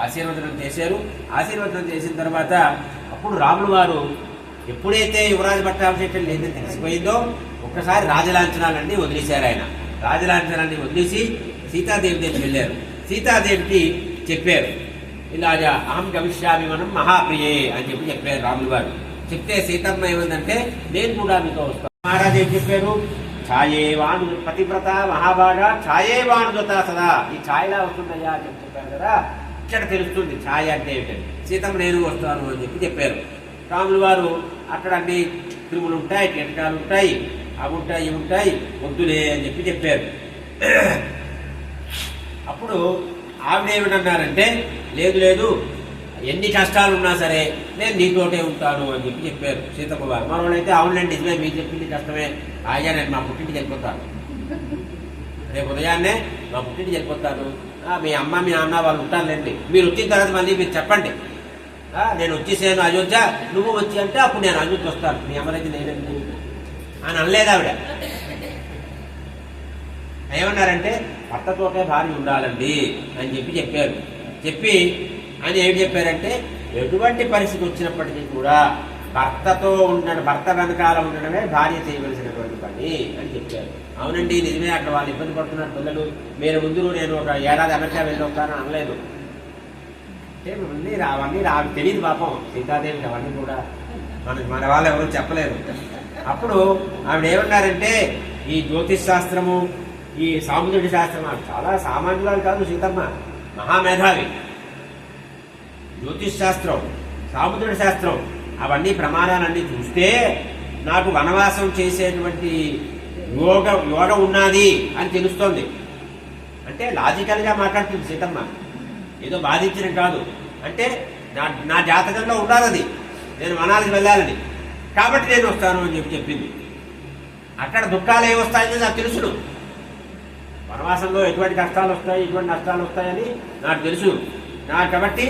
ఆశీర్వదనం చేశారు. ఆశీర్వదనం చేసిన తర్వాత అప్పుడు రాములు వారు ఎప్పుడైతే యువరాజు పట్టాభిషేకం లేదని తెలిసిపోయిందో ఒక్కసారి రాజలాంఛనాలన్నీ వదిలేశారు. ఆయన రాజలాంఛనాన్ని వదిలేసి సీతాదేవి దగ్గరికి వెళ్ళారు. సీతాదేవికి చెప్పారు, ఇలాగా అహం గమిష్యామి మనం మహాప్రియే అని చెప్పారు రాములు వారు. చెప్తే సీతమ్మ ఏమందంటే నేను కూడా మీతో వస్తాను. మహారాజు ఏం చెప్పారు, ఛాయేవాణు పతివ్రత మహాభాగ ఛాయేవాణుత సదా. ఈ ఛాయలా వస్తుందయ్యా అని చెప్పారు కదా, ఇక్కడ తెలుస్తుంది ఛాయ అంటే ఏమిటని. సీతమ్మ నేను వస్తాను అని చెప్పారు. రాములు వారు అక్కడ అన్ని క్రిములు ఉంటాయి, కీటకాలు ఉంటాయి, అవి ఉంటాయి, ఇవి ఉంటాయి, వద్దులే అని చెప్పారు. అప్పుడు ఆవిడ ఏమిటన్నారంటే లేదు లేదు ఎన్ని కష్టాలు ఉన్నా సరే నేను నీతోటే ఉంటాను అని చెప్పారు సీతమ్మ వారు. మరోళ్ళైతే అవునండి నిజమే మీరు చెప్పింది కష్టమే, హాయిగా నేను మా పుట్టింటికి వెళ్ళిపోతాను, రేపు ఉదయాన్నే మా పుట్టింటికి వెళ్ళిపోతాను, మీ అమ్మ మీ నాన్న వాళ్ళు ఉంటారులేండి, మీరు వచ్చిన తర్వాత మళ్ళీ మీరు చెప్పండి నేను వచ్చేసాను అయోధ్య, నువ్వు వచ్చి అంటే అప్పుడు నేను అయోధ్య వస్తాను, మీ అమ్మ దగ్గర నేనండి అని అనలేదు ఆవిడ. ఏమన్నారంటే భర్తతోటే భార్య ఉండాలండి అని చెప్పారు. చెప్పి అని ఏమి చెప్పారంటే ఎటువంటి పరిస్థితి వచ్చినప్పటికీ కూడా భర్తతో భర్త వెనకాల ఉండడమే భార్య చేయవలసినటువంటి పని అని చెప్పారు. అవునండి నిజమే, అక్కడ వాళ్ళు ఇబ్బంది పడుతున్నారు పిల్లలు, మీరు ముందు నేను ఒక ఏడాది అమెరికా వెళ్ళి వస్తాను అనలేదు. అవన్నీ తెలియదు పాపం సీతాదేవికి, అవన్నీ కూడా మన వాళ్ళు ఎవరు చెప్పలేరు. అప్పుడు ఆవిడ ఏమన్నారంటే ఈ జ్యోతిష్ శాస్త్రము, ఈ సాముద్రిక శాస్త్రం చాలా సామాన్యురాలు కాదు సీతమ్మ, మహామేధావి. జ్యోతిష్ శాస్త్రం, సాముద్రిక శాస్త్రం అవన్నీ ప్రమాణాలన్నీ చూస్తే నాకు వనవాసం చేసేటువంటి యోగం ఉన్నది అని తెలుస్తోంది. అంటే లాజికల్గా మాట్లాడుతుంది సీతమ్మ, ఏదో బాధించడం కాదు. అంటే నా జాతకంలో ఉండాలి అది, నేను వనాలకు వెళ్ళాలని, కాబట్టి నేను వస్తాను అని చెప్పింది. అక్కడ దుఃఖాలు ఏమి వస్తాయని నాకు తెలుసును, వనవాసంలో ఎటువంటి కష్టాలు వస్తాయి, ఎటువంటి నష్టాలు వస్తాయని నాకు తెలుసు. కాబట్టి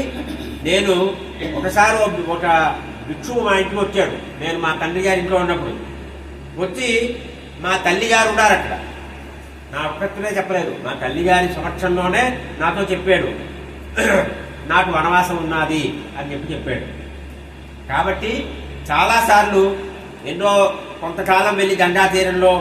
నేను ఒకసారి ఒక భిక్షువు మా ఇంటికి వచ్చాడు, నేను మా తండ్రి గారి ఇంట్లో ఉన్నప్పుడు వచ్చి మా తల్లిగారు ఉన్నారు అక్కడ, నా ఒక్కనే చెప్పలేదు, మా తల్లిగారి సమక్షంలోనే నాతో చెప్పాడు నాకు వనవాసం ఉన్నది అని చెప్పాడు. కాబట్టి చాలాసార్లు ఎన్నో కొంతకాలం వెళ్ళి గంగా తీరంలో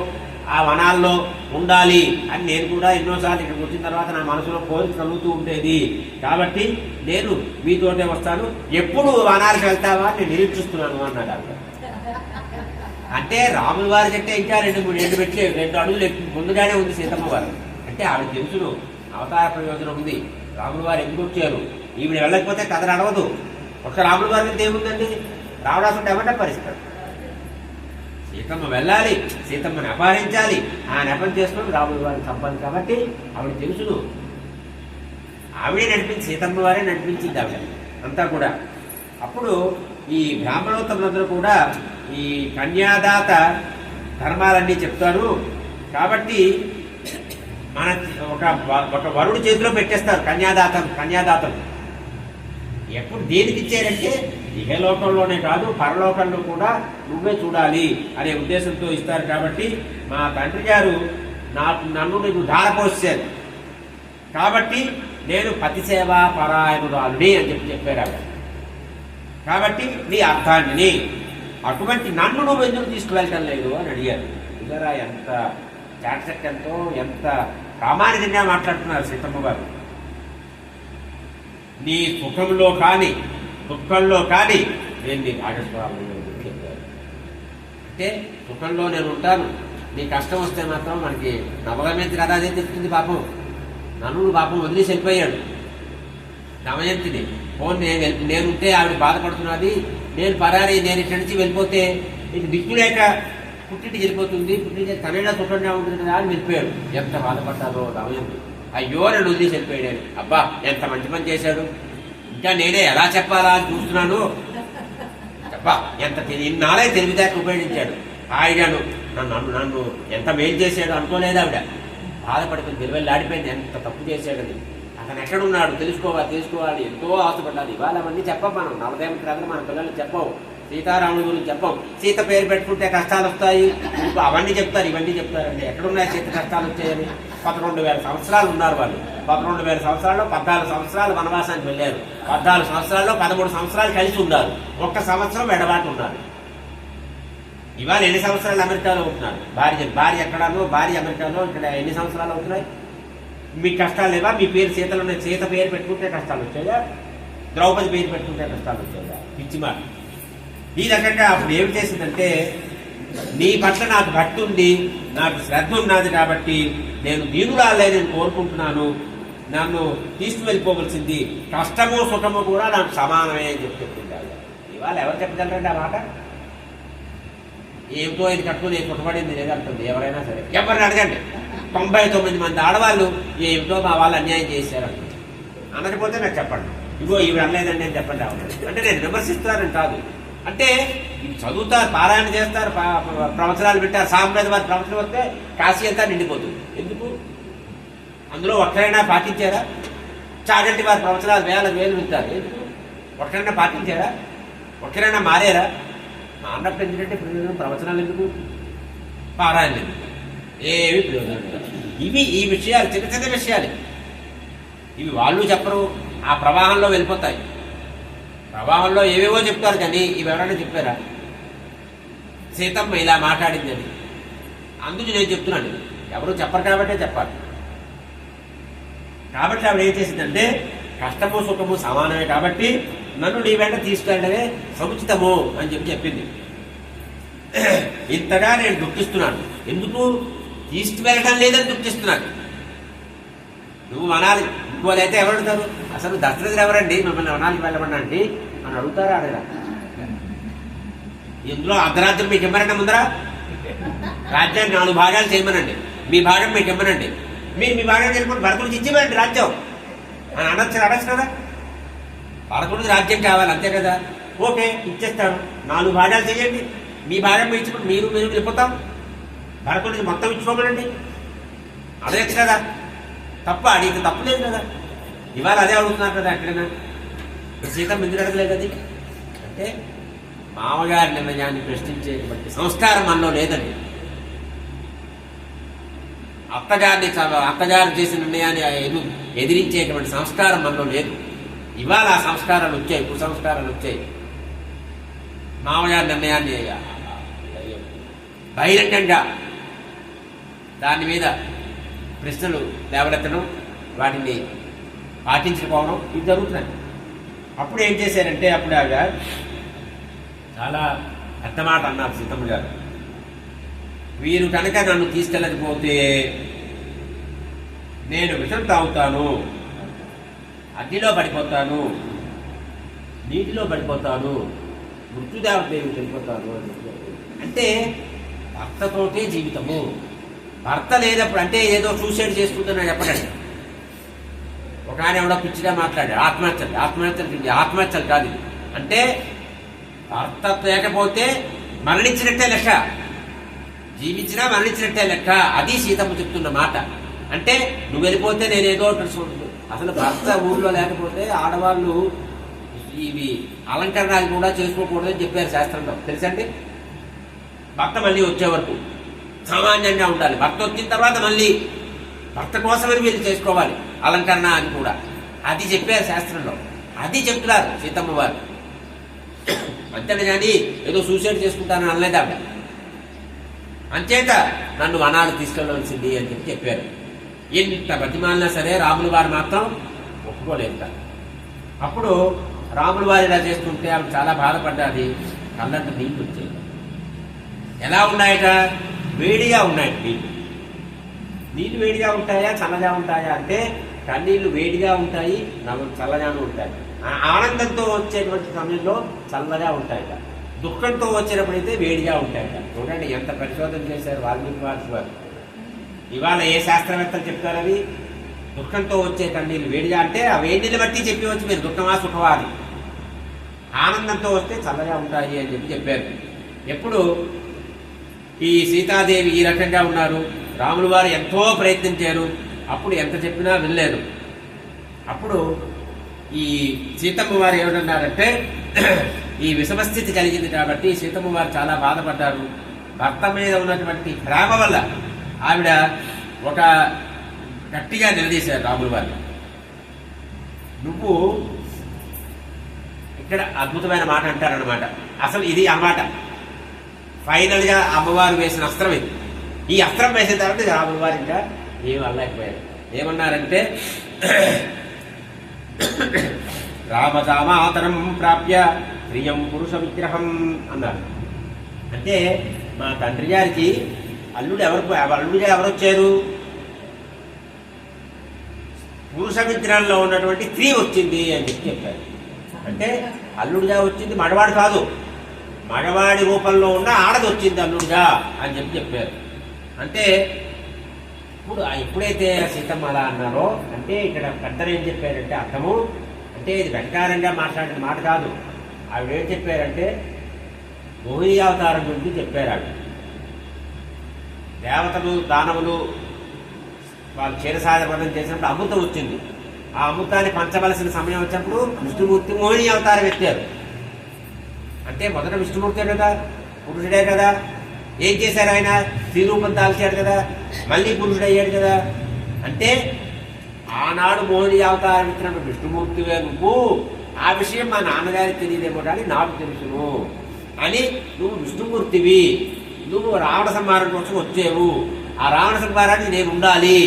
ఆ వనాల్లో ఉండాలి అని నేను కూడా ఎన్నోసార్లు ఇక్కడికి వచ్చిన తర్వాత నా మనసులో కోరిక కలుగుతూ ఉండేది. కాబట్టి నేను మీతోటే వస్తాను, ఎప్పుడు వనాలకు వెళ్తావా అని నిరీక్షిస్తున్నాను అన్నాడు డాక్టర్. అంటే రాముల వారి కంటే ఇంకా రెండు అడుగులు ముందుగానే ఉంది సీతమ్మ వారు. అంటే ఆవిడ తెలుసును అవతార ప్రయోజనం ఉంది, రాముల వారు ఎందుకు వచ్చారు, ఈవిడ వెళ్ళకపోతే కథ నడవదు. ఒక రాముల వారి మీద ఏముందండి, రావడానికి ఎవరిన పరిస్థితి, సీతమ్మ వెళ్ళాలి, సీతమ్మని అపహరించాలి, ఆ నెపం చేసుకుని రాముల వారిని చంపాలి. కాబట్టి ఆవిడ తెలుసును, ఆవిడే నడిపించి, సీతమ్మ వారే నడిపించింది ఆవిడ అంతా కూడా. అప్పుడు ఈ బ్రాహ్మణోత్తములందరూ కూడా ఈ కన్యాదాత ధర్మాలన్నీ చెప్తారు. కాబట్టి మన ఒక వరుడు చేతిలో పెట్టేస్తారు కన్యాదాతం. ఎప్పుడు దేనికి ఇచ్చారంటే ఇహలోకంలోనే కాదు పరలోకంలో కూడా నువ్వే చూడాలి అనే ఉద్దేశంతో ఇస్తారు. కాబట్టి మా తండ్రి గారు నన్ను నీకు ధారపోసారు, కాబట్టి నేను పతిసేవా పరాయణురాలుని అని చెప్పారు ఆవిడ. కాబట్టి నీ అర్థాన్ని అటువంటి నన్ను నువ్వు ఎందుకు తీసుకువెళ్ళటం లేదు అని అడిగారు. ఇదరా ఎంత చాటచక్యంతో ఎంత ప్రామాణికంగా మాట్లాడుతున్నారు సీతమ్మ గారు. నీ సుఖంలో కానీ దుఃఖంలో కానీ నేను నీ భాగస్వామి చెప్పారు. అంటే సుఖంలో నేను ఉంటాను, నీ కష్టం వస్తే మాత్రం మనకి నవదమయంతి కదా అదే చెప్తుంది. పాపం నన్ను పాపం వదిలేసి వెళ్ళిపోయాడు దమయంతిని. నేనుంటే ఆవిడ బాధపడుతున్నది, నేను పరారి, నేను ఇక్కడి నుంచి వెళ్ళిపోతే ఇది దిక్కు లేక పుట్టింటి వెళ్ళిపోతుంది, పుట్టింటి తనైనా సుఖంగా ఉంటుంది కదా అని వెళ్ళిపోయాడు. ఎంత బాధపడ్డారో దమయంతి. అయ్యో నన్ను వదిలేసి వెళ్ళిపోయాడు, అబ్బా ఎంత మంచి పని చేశాడు, ఇంకా నేనే ఎలా చెప్పాలా అని చూస్తున్నాను, అబ్బా ఎంత ఇన్నాళ్ళే తెలివితేటలు ఉపయోగించాడు, హాయిగాను నన్ను ఎంత మేలు చేశాడు అనుకోలేదు ఆవిడ. బాధపడుతుంది, తెలివెళ్ళాడిపోయింది, ఎంత తప్పు చేశాడని. అతను ఎక్కడున్నాడు తెలుసుకోవాలి, ఎంతో ఆశపడ్డాలి. ఇవాళ అవన్నీ చెప్పం మనం, నవదేవత కథలు మన పిల్లలు చెప్పం, సీతారాముడి గురించి చెప్పం. సీత పేరు పెట్టుకుంటే కష్టాలు వస్తాయి, అవన్నీ చెప్తారు, ఇవన్నీ చెప్తారండి. ఎక్కడున్నాయి సీత కష్టాలు వచ్చాయని? 11,000 సంవత్సరాలు ఉన్నారు వాళ్ళు. 11,000 సంవత్సరాల్లో 14 సంవత్సరాలు వనవాసానికి వెళ్ళారు, 14 సంవత్సరాల్లో 13 సంవత్సరాలు కలిసి ఉన్నారు, 1 సంవత్సరం ఎడబాటు ఉన్నారు. ఇవాళ ఎన్ని సంవత్సరాలు అమెరికాలో ఉంటున్నారు, భార్య ఎక్కడానో, భార్య అమెరికాలో, ఇక్కడ ఎన్ని సంవత్సరాలు అవుతున్నాయి? మీకు కష్టాలు లేవా? మీ పేరు సీతలో, సీత పేరు పెట్టుకుంటే కష్టాలు వచ్చాయా? ద్రౌపది పేరు పెట్టుకుంటే కష్టాలు వచ్చాయా? పిచ్చి మాట. ఈ రకంగా అప్పుడు ఏమి చేసిందంటే, నీ పట్ల నాకు భక్తి ఉంది, నాకు శ్రద్ధ ఉన్నది, కాబట్టి నేను దీనురాలే నేను కోరుకుంటున్నాను, నన్ను తీసుకువెళ్ళిపోవలసింది, కష్టము సుఖము కూడా నాకు సమానమే అని చెప్తుంది. ఇవాళ ఎవరు చెప్పగలరండి ఆ మాట? ఏమిటో ఇది కట్టుకుని పుట్టబడింది లేదంటుంది ఎవరైనా సరే, ఎవరిని అడగండి. 99 మంది ఆడవాళ్ళు ఏమిటో మా వాళ్ళు అన్యాయం చేశారు అనకపోతే నాకు చెప్పండి, ఇగో ఇవి అనలేదండి అని చెప్పండి. అంటే నేను విమర్శిస్తానని కాదు, అంటే చదువుతారు, పారాయణ చేస్తారు, ప్రవచనాలు పెట్టారు, సాంప్రదాయ వారి ప్రవచనం వస్తే కాశీ అంతా నిండిపోతుంది. ఎందుకు? అందులో ఒక్కరైనా పాటించారా? చాగంటి వారి ప్రవచనాలు వేలు వింటారు, ఎందుకు? ఒక్కరైనా పాటించారా? ఒక్కరైనా మారారా? మా అన్నప్పుడు ఎందుకంటే ప్రయోజనం ప్రవచనాలు ఎందుకు, పారాయణ ఎందుకు, ఏవి ప్రయోజనం. ఇవి ఈ విషయాలు చిన్న చిన్న విషయాలు, ఇవి వాళ్ళు చెప్పరు, ఆ ప్రవాహంలో వెళ్ళిపోతాయి. ప్రవాహంలో ఏవేవో చెప్తారు, కానీ ఇవి ఎవరైనా చెప్పారా? సీతమ్మ ఇలా మాట్లాడిందని అందుకు నేను చెప్తున్నాను, ఎవరు చెప్పరు కాబట్టే చెప్పాలి. కాబట్టి ఆవిడ ఏం చేసిందంటే, కష్టము సుఖము సమానమే కాబట్టి నన్ను నీ వెంట తీసుకెళ్ళడమే సముచితము అని చెప్పింది. ఇంతగా నేను దుఃఖిస్తున్నాను, ఎందుకు తీసుకువెళ్ళడం లేదని దుఃఖిస్తున్నాను. నువ్వు వనాలి, ఇంకోలైతే ఎవరు అడుగుతారు? అసలు దశరథుడు ఎవరండి మిమ్మల్ని వనాలకి వెళ్ళమనండి అని అడుగుతారా? అడగరా? ఇందులో అర్ధరాజ్యం మీకు ఇమ్మనండి, ముందర రాజ్యాన్ని 4 భాగాలు చేయమనండి, మీ భాగం మీకు ఇమ్మనండి, మీరు మీ భాగం వెళ్ళిపోయి భరతుడికి ఇచ్చివ్వండి రాజ్యం అని అనొచ్చు కదా. భరతుడికి రాజ్యం కావాలి అంతే కదా, ఓకే ఇచ్చేస్తాను, 4 భాగాలు చేయండి, మీ భాగం ఇచ్చినప్పుడు మీరు వెళ్ళిపోతాం, భరతుడికి మొత్తం ఇచ్చుకోమనండి అడగచ్చు కదా. తప్ప అడిగితే తప్పు లేదు కదా. ఇవాళ అదే అడుగుతున్నారు కదా ఎక్కడైనా. సీతమ్మ ఎందుకు అడగలేదు? అది అంటే మామగారి నిర్ణయాన్ని ప్రశ్నించేటువంటి సంస్కారం మనలో లేదండి. అత్తగారు చేసిన నిర్ణయాన్ని ఎదిరించేటువంటి సంస్కారం మనలో లేదు. ఇవాళ ఆ సంస్కారాలు వచ్చాయి, కుసంస్కారాలు వచ్చాయి. మామగారి నిర్ణయాన్ని బహిరంగంగా దాని మీద ప్రశ్నలు లేవనెత్తడం, వాటిని పాటించకపోవడం ఇవి జరుగుతున్నాయి. అప్పుడు ఏం చేశారంటే, అప్పుడు ఆవిడ చాలా పెద్ద మాట అన్నారు సీతమ్మ గారు. వీరు కనుక నన్ను తీసుకెళ్ళకపోతే నేను విషం తాగుతాను, అగ్నిలో పడిపోతాను, నీటిలో పడిపోతాను, మృత్యుదేవదేవి చనిపోతాను అని. అంటే భర్తతోటే జీవితము. భర్త లేనప్పుడు అంటే ఏదో సూసైడ్ చేసుకుంటున్నా చెప్పండి. ఒక ఆయన ఎవడో పిచ్చిగా మాట్లాడాడు, ఆత్మహత్యలు కాదు ఇది. అంటే భర్త లేకపోతే మరణించినట్టే లెక్క, జీవించినా మరణించినట్టే లెక్క. అది సీతమ్మ చెప్తున్న మాట. అంటే నువ్వు వెళ్ళిపోతే నేనేదో అసలు భర్త ఊళ్ళో లేకపోతే ఆడవాళ్ళు ఇవి అలంకరణాలు కూడా చేసుకోకూడదని చెప్పారు శాస్త్రంలో, తెలుసండి. భర్త మళ్ళీ వచ్చే వరకు సామాన్యంగా ఉండాలి. భర్త వచ్చిన తర్వాత మళ్ళీ భర్త కోసమని వీళ్ళు చేసుకోవాలి అలంకరణ అని కూడా. అది చెప్పారు శాస్త్రంలో, అది చెప్తున్నారు సీతమ్మ వారు. అంతేనే కానీ ఏదో సూసైడ్ చేసుకుంటానని అనలేదు ఆవిడ. అంచేత నన్ను వనాలు తీసుకెళ్ళవలసింది అని చెప్పారు. ఎంత బతిమాలినా సరే రాముల వారు మాత్రం ఒప్పుకోలేదు. అప్పుడు రాముల వారు ఇలా చేస్తుంటే ఆవిడ చాలా బాధపడ్డాది. కళ్ళంట నీళ్ళు వచ్చాయి. ఎలా ఉన్నాయట? వేడిగా ఉన్నాయట నీళ్ళు. నీళ్ళు వేడిగా ఉంటాయా చల్లగా ఉంటాయా అంటే కన్నీళ్లు వేడిగా ఉంటాయి, చల్లగానే ఉంటాయి. ఆనందంతో వచ్చేటువంటి సమయంలో చల్లగా ఉంటాయట, దుఃఖంతో వచ్చేటప్పుడైతే వేడిగా ఉంటాయట. చూడండి ఎంత పరిశోధన చేశారు వాల్మీకి మహర్షి వారు. ఇవాళ ఏ శాస్త్రవేత్తలు చెప్తారు అవి? దుఃఖంతో వచ్చే కన్నీళ్ళు వేడిగా అంటే ఆ వేడిని బట్టి చెప్పవచ్చు మీరు, దుఃఖమా సుఖమా అని. ఆనందంతో వస్తే చల్లగా ఉంటాయి అని చెప్పారు. ఎప్పుడు ఈ సీతాదేవి ఈ రకంగా ఉన్నారు, రాములు వారు ఎంతో ప్రయత్నించారు, అప్పుడు ఎంత చెప్పినా వినలేదు. అప్పుడు ఈ సీతమ్మ వారు ఏమన్నారంటే, ఈ విషమస్థితి కలిగింది కాబట్టి సీతమ్మ వారు చాలా బాధపడ్డారు. భర్త మీద ఉన్నటువంటి ప్రేమ వల్ల ఆవిడ ఒక గట్టిగా నిలదీశారు రాములు వారిని. నువ్వు ఇక్కడ అద్భుతమైన మాట అంటారనమాట. అసలు ఇది అన్నమాట ఫైనల్ గా అమ్మవారు వేసిన అస్త్రం ఇది. ఈ అస్త్రం వేసిన తర్వాత రాముల వారు ఇంకా ఏం అనలేకపోయారు. ఏమన్నారంటే, రామదామాతరం ప్రాప్య ప్రియం పురుష విగ్రహం అన్నారు. అంటే మా తండ్రి గారికి అల్లుడుగా ఎవరొచ్చారు? పురుష విగ్రహంలో ఉన్నటువంటి స్త్రీ వచ్చింది అని చెప్పారు. అంటే అల్లుడుగా వచ్చింది మగవాడు కాదు, మగవాడి రూపంలో ఉన్న ఆడది వచ్చింది అల్లుడుగా అని చెప్పారు. అంటే ఇప్పుడు ఎప్పుడైతే సీతమ్మ అలా అన్నారో, అంటే ఇక్కడ పెద్దలు ఏం చెప్పారంటే అర్థము, అంటే ఇది వెంకారంగా మాట్లాడిన మాట కాదు. ఆవిడ ఏం చెప్పారంటే మోహిని అవతారం గురించి చెప్పారు. ఆవిడ దేవతలు దానవులు వాళ్ళు క్షీరసాగరం చేసినప్పుడు అమృతం వచ్చింది. ఆ అమృతాన్ని పంచవలసిన సమయం వచ్చినప్పుడు విష్ణుమూర్తి మోహిని అవతారం ఎత్తారు. అంటే మొదట విష్ణుమూర్తే కదా, పురుషుడే కదా. ఏం చేశారు ఆయన? శ్రీరూపం దాల్చాడు కదా, మళ్ళీ పురుషుడు అయ్యాడు కదా. అంటే ఆనాడు మోహిని అవతారం ఇచ్చినప్పుడు విష్ణుమూర్తివే నువ్వు, ఆ విషయం మా నాన్నగారికి తెలియదేమో కానీ నాకు తెలుసును అని, నువ్వు విష్ణుమూర్తివి, నువ్వు రావణ సంహారం కోసం వచ్చేవు, ఆ రావణ సంహారాన్ని నేను ఉండాలి,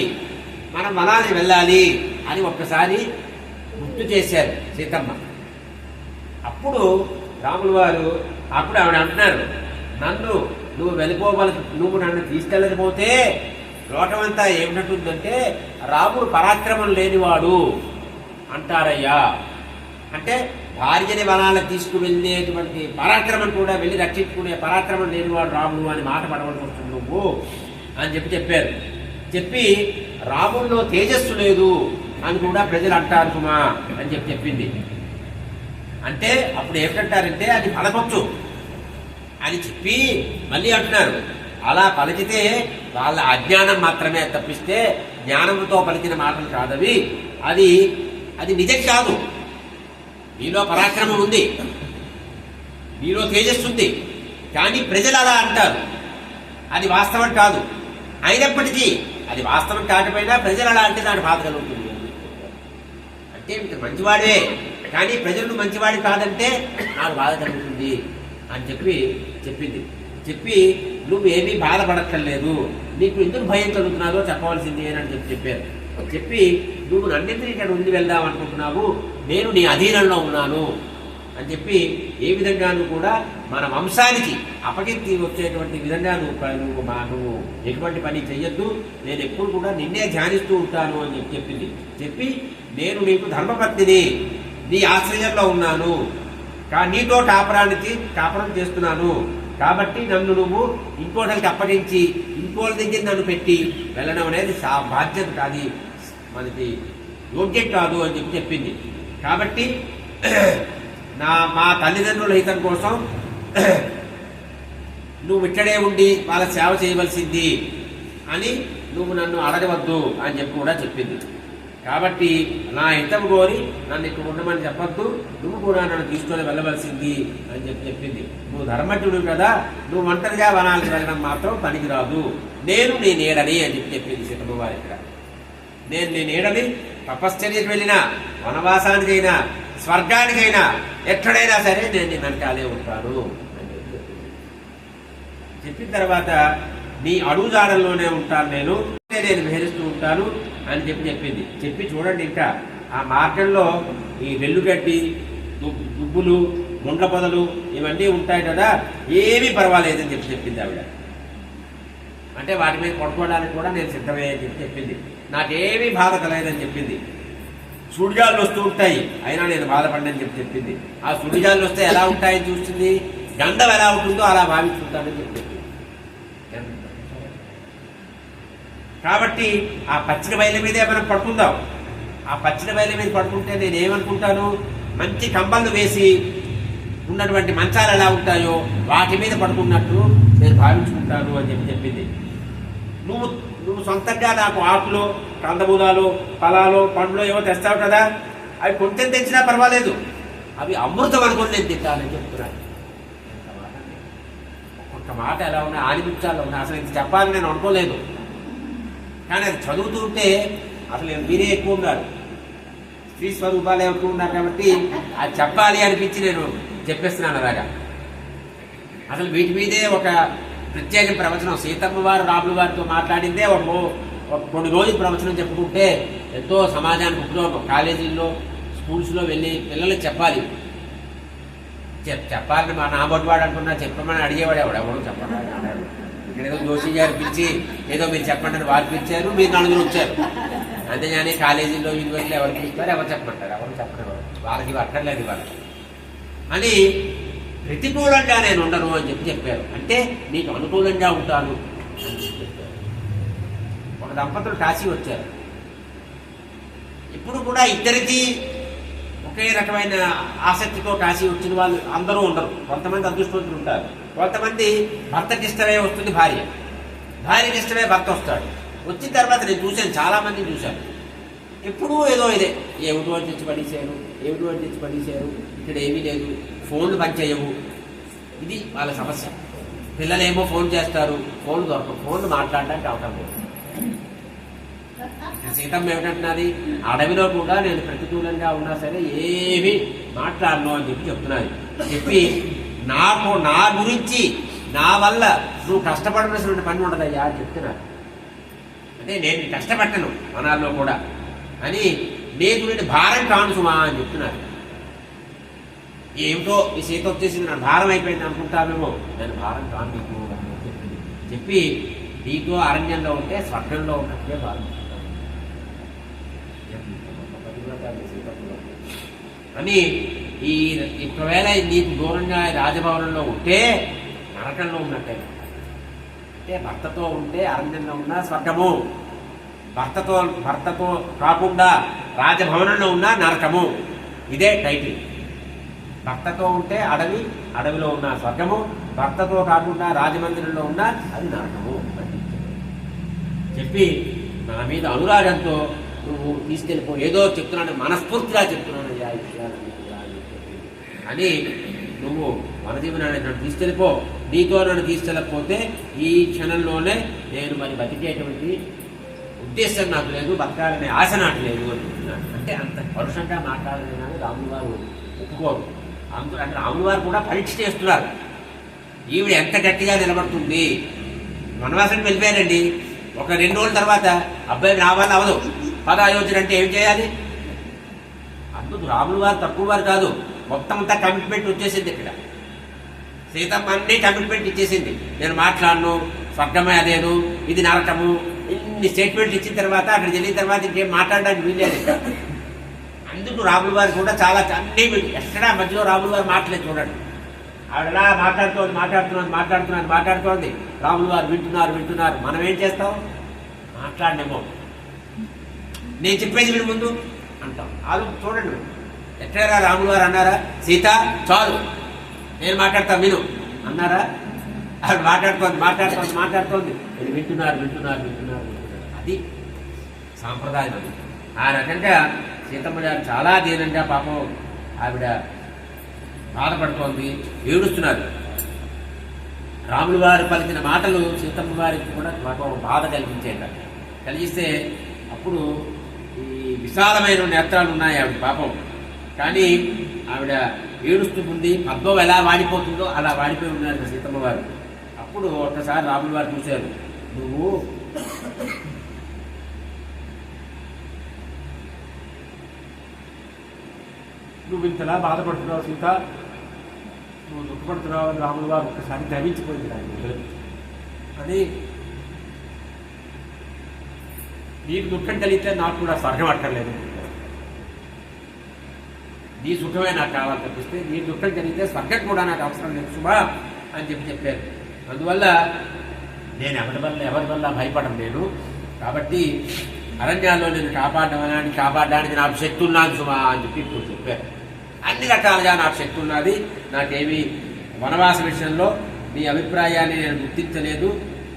మనం వనానికి వెళ్ళాలి అని ఒక్కసారి గుర్తు చేశారు సీతమ్మ. అప్పుడు రాముల వారు అప్పుడు ఆవిడ అంటున్నారు, నువ్వు నువ్వు నన్ను తీసుకెళ్ళకపోతే లోకమంతా ఏమిటంటుందంటే రాముడు పరాక్రమం లేనివాడు అంటారయ్యా. అంటే భార్యని వనాలకు తీసుకువెళ్ళేటువంటి పరాక్రమం కూడా వెళ్ళి రక్షించుకునే పరాక్రమం లేనివాడు రాముడు అని మాట పడవలసి వస్తుంది నువ్వు అని చెప్పారు. చెప్పి రాముల్లో తేజస్సు లేదు అని కూడా ప్రజలు అంటారు సుమా అని చెప్పింది. అంటే అప్పుడు ఏమిటంటారంటే అది పలకొచ్చు అని చెప్పి మళ్ళీ అంటున్నారు, అలా పలికితే వాళ్ళ అజ్ఞానం మాత్రమే తప్పిస్తే జ్ఞానంతో పలికిన మాటలు కాదవి, అది నిజం కాదు. నీలో పరాక్రమం ఉంది, నీలో తేజస్సు ఉంది, కానీ ప్రజలు అలా అంటారు, అది వాస్తవం కాదు అయినప్పటికీ అది వాస్తవం కాకపోయినా ప్రజలు అలా అంటే దాని బాధ కలుగుతుంది. అంటే మంచివాడే కానీ ప్రజలు మంచివాడి కాదంటే నాకు బాధ కలుగుతుంది అని చెప్పింది. చెప్పి నువ్వు ఏమీ బాధపడక్కర్లేదు, నీకు ఎందుకు భయం కలుగుతున్నాదో చెప్పవలసింది అని చెప్పారు. చెప్పి నువ్వు నన్నెందుకు ఇక్కడ ఉండి వెళ్దాం అనుకుంటున్నావు, నేను నీ అధీనంలో ఉన్నాను అని చెప్పి ఏ విధంగానూ కూడా మన వంశానికి అపకీర్తి వచ్చేటువంటి విధంగా నువ్వు ఎటువంటి పని చెయ్యొద్దు, నేను ఎప్పుడు కూడా నిన్నే ధ్యానిస్తూ ఉంటాను అని చెప్పింది. చెప్పి నేను నీకు ధర్మపత్నిని, నీ ఆశ్రయంలో ఉన్నాను, నీతో కాపురం చేస్తున్నాను కాబట్టి నన్ను నువ్వు ఇంకోటికి అప్పగించి ఇంకోటి దగ్గర నన్ను పెట్టి వెళ్ళడం అనేది బాధ్యత కాదు, మనకి యోగ్యం కాదు అని చెప్పింది. కాబట్టి మా తల్లిదండ్రుల హితం కోసం నువ్వు ఇక్కడే ఉండి వాళ్ళ సేవ చేయవలసింది అని నువ్వు నన్ను అడగవద్దు అని చెప్పి కూడా చెప్పింది. కాబట్టి నా హితం కోరి నన్ను ఇక్కడ ఉండమని చెప్పొద్దు, నువ్వు కూడా నన్ను తీసుకొని వెళ్ళవలసింది అని చెప్పింది. నువ్వు ధర్మజ్ఞుడు కదా, నువ్వు ఒంటరిగా వనానికి వెళ్ళడం మాత్రం పనికిరాదు, నేను నీ నీడని అని చెప్పింది సీతమ్మ వారి. ఇక్కడ నేను నీ నీడని, తపశ్చర్యకు వెళ్ళినా, వనవాసానికైనా, స్వర్గానికైనా, ఎక్కడైనా సరే నేను నీ వెనకాలే ఉంటాను అని చెప్పిన తర్వాత నీ అడుగుజాడల్లోనే ఉంటాను, నేను విహరిస్తూ ఉంటాను అని చెప్పింది. చెప్పి చూడండి, ఇంకా ఆ మార్గంలో ఈ వెల్లుగడ్డి, దుబ్బులు, ముండ్ల పొదలు ఇవన్నీ ఉంటాయి కదా, ఏమీ పర్వాలేదని చెప్పింది ఆవిడ. అంటే వాటి మీద కొట్టుకోవడానికి కూడా నేను సిద్ధమే అని చెప్పింది. నాకేమీ బాధ కలగదని చెప్పింది. సుడిగాళ్ళు వస్తూ ఉంటాయి అయినా నేను బాధపడనని చెప్పింది. ఆ సుడిగాళ్ళు వస్తే ఎలా ఉంటాయని చూస్తుంది, గంధం ఎలా ఉంటుందో అలా భావిస్తుంటానని చెప్పింది. కాబట్టి ఆ పచ్చిన బయలు మీదే మనం పడుకుందాం. ఆ పచ్చిన బయలు మీద పడుకుంటే నేను ఏమనుకుంటాను, మంచి కంబళ్ళు వేసి ఉన్నటువంటి మంచాలు ఎలా ఉంటాయో వాటి మీద పడుకున్నట్టు నేను భావించుకుంటాను అని చెప్పింది. నువ్వు సొంతంగా నాకు ఆకులు, కందమూలాలు, ఫలాలు, పండ్లు ఏవో తెస్తావు కదా, అవి కొంచెం తెచ్చినా పర్వాలేదు, అవి అమృతం అనుకుని నేను తింటానని చెప్తున్నాను. ఒక్కొక్క మాట ఎలా ఉన్నా ఆనిపించాలో ఉన్నా, అసలు ఇది చెప్పాలని నేను అనుకోలేదు. కానీ అది చదువుతుంటే అసలు మీరే ఎక్కువ ఉన్నారు, స్త్రీ స్వరూపాలు ఎక్కువ ఉన్నారు కాబట్టి అది చెప్పాలి అనిపించి నేను చెప్పేస్తున్నాను అలాగా. అసలు వీటి మీదే ఒక ప్రత్యేక ప్రవచనం, సీతమ్మ వారు రాముల వారితో మాట్లాడిందే ఒక కొన్ని రోజులు ప్రవచనం చెప్పుకుంటే ఎంతో సమాజానికి ఉపయోగం. కాలేజీల్లో, స్కూల్స్లో వెళ్ళి పిల్లలకు చెప్పాలి. చెప్పాలని మా నాబొడ్వాడు అనుకున్నా, చెప్పమని అడిగేవాడు ఎవడెవడో చెప్పడం. ఇక్కడ ఏదో జోషి గారు పిలిచి ఏదో మీరు చెప్పండి అని వారు పిలిచారు, మీరు నలుగురు వచ్చారు. అంతేగాని కాలేజీల్లో, యూనివర్సిటీలో ఎవరు పిలుస్తారు, ఎవరు చెప్పమంటారు, ఎవరు చెప్పరు, వాళ్ళకి అక్కర్లేదు వాళ్ళకి అని ప్రతికూలంగా నేను ఉండను అని చెప్పారు. అంటే నీకు అనుకూలంగా ఉంటాను అని చెప్పారు. ఒక దంపతులు కాశీ వచ్చారు. ఇప్పుడు కూడా ఇద్దరికీ ఒకే రకమైన ఆసక్తితో కాశీ వచ్చిన వాళ్ళు అందరూ ఉండరు. కొంతమంది అదృష్టవంతులు ఉంటారు, కొంతమంది భర్తకి ఇష్టమే వస్తుంది భార్య, భార్యకి ఇష్టమే భర్త వస్తాడు. వచ్చిన తర్వాత నేను చూశాను, చాలామందిని చూశాను, ఎప్పుడూ ఏదో ఇదే, ఏమిటో అని తెచ్చి పడేశారు, ఇక్కడ ఏమీ లేదు, ఫోన్లు పనిచేయవు, ఇది వాళ్ళ సమస్య. పిల్లలేమో ఫోన్ చేస్తారు, ఫోన్లు దొరకవు, ఫోన్లు మాట్లాడడానికి అవటం లేదు. సీతమ్మ ఏమిటంటున్నది, అడవిలో కూడా నేను ప్రతికూలంగా ఉన్నా సరే ఏమీ మాట్లాడను అని చెప్తున్నది. చెప్పి నా గురించి, నా వల్ల నువ్వు కష్టపడవలసిన పని ఉండదయ్యా అని చెప్తున్నారు. అంటే నేను కష్టపట్టను వనాల్లో కూడా అని, నేను నేను భారం కాను సుమా అని చెప్తున్నారు. ఏమిటో ఈ సీత వచ్చేసి నా భారం అయిపోయింది అనుకుంటామేమో, నేను భారం కాను నీకు చెప్పి నీకు అరణ్యంలో ఉంటే స్వర్గంలో ఉన్నట్లే భారం అని. ఒకవేళ నీకు దూరంగా రాజభవనంలో ఉంటే నరకంలో ఉన్నట్టే. అంటే భర్తతో ఉంటే అరణ్యంలో ఉన్న స్వర్గము, భర్తతో కాకుండా రాజభవనంలో ఉన్న నరకము, ఇదే టైటిల్. భర్తతో ఉంటే అడవిలో ఉన్న స్వర్గము, భర్తతో కాకుండా రాజమందిరంలో ఉన్న అది నరకము అని చెప్పి నా మీద అనురాగంతో నువ్వు తీసుకెళ్ళిపో, ఏదో చెప్తున్నాను, మనస్ఫూర్తిగా చెప్తున్నాను అయ్యా ఈ విషయాలని అని, నువ్వు వనజీవనాన్ని నన్ను తీసుకెళ్ళిపో, నీతో నన్ను తీసుకెళ్ళకపోతే ఈ క్షణంలోనే నేను మరి బతికేటువంటి ఉద్దేశం నాకు లేదు, బతకాలనే ఆశ నాకు లేదు అంటున్నాను. అంటే అంత పరుషంగా మాట్లాడలేదని రాములు వారు ఒప్పుకోరు. అంటే రాములు వారు కూడా పరీక్ష చేస్తున్నారు, ఈవిడ ఎంత గట్టిగా నిలబడుతుంది. వనవాసానికి వెళ్ళిపోయారండి, ఒక 2 రోజుల తర్వాత అబ్బాయి నా వల్ల అవదు, పద అయోధ్య అంటే ఏం చేయాలి? అందుకు రాములు వారు తక్కువ వారు కాదు, మొత్తం అంతా కమిట్మెంట్ వచ్చేసింది. ఇక్కడ సీతమ్మ అన్నీ కమిట్మెంట్ ఇచ్చేసింది, నేను మాట్లాడను, స్వర్గమే అదేను, ఇది నరకము, ఇన్ని స్టేట్మెంట్లు ఇచ్చిన తర్వాత అక్కడికి వెళ్ళిన తర్వాత ఇంకేం మాట్లాడడానికి వీల్లేదు. అందుకు రాములు వారు కూడా చాలా అన్నీ ఎక్కడా మధ్యలో రాములు వారు మాట్లాడలేదు. చూడండి, ఆవిడలా మాట్లాడుతోంది, రాములు వారు వింటున్నారు. మనం ఏం చేస్తాం? మాట్లాడనేమో, నేను చెప్పేది విని ముందు అంటాం. చూడండి, ఎట్లా రాములు వారు అన్నారా, సీత చాలు నేను మాట్లాడతా విను అన్నారా? ఆవిడ మాట్లాడుతోంది, నేను వింటున్నారు. అది సాంప్రదాయం. అది ఆ రకంగా సీతమ్మ గారు చాలా దీనంగా పాపం ఆవిడ బాధపడుతోంది, ఏడుస్తున్నారు. రాములు వారు పలికిన మాటలు సీతమ్మ వారికి కూడా పాపం బాధ కలిగిస్తే అప్పుడు ఈ విశాలమైన నేత్రాలు ఉన్నాయి ఆవిడ పాపం. కానీ ఆవిడ ఏడుస్తుంది, పద్మం ఎలా వాడిపోతుందో అలా వాడిపోయి ఉన్నారు సీతమ్మ వారు. అప్పుడు ఒక్కసారి రాములు వారు చూశారు, నువ్వు ఇంతలా బాధపడుతున్నావు సీత, నువ్వు దుఃఖపడుతున్నావు అని రాములు వారు ఒక్కసారి ధరించిపోయింది అని. నీకు దుఃఖం కలిగితే నాకు కూడా స్వర్గం అక్కర్లేదు, నీ సుఖమే నాకు కావాలి తప్పిస్తే నీ దుఃఖం కలిగితే స్వర్గం కూడా నాకు అవసరం లేదు శుభా అని చెప్పారు. అందువల్ల నేను ఎవరి వల్ల భయపడను నేను, కాబట్టి అరణ్యాల్లో నేను కాపాడడానికి నాకు శక్తి ఉన్నాను సుమా అని ఇప్పుడు చెప్పారు. అన్ని రకాలుగా నాకు శక్తి ఉన్నది, నాకేమీ వనవాస విషయంలో నీ అభిప్రాయాన్ని నేను గుర్తించలేదు,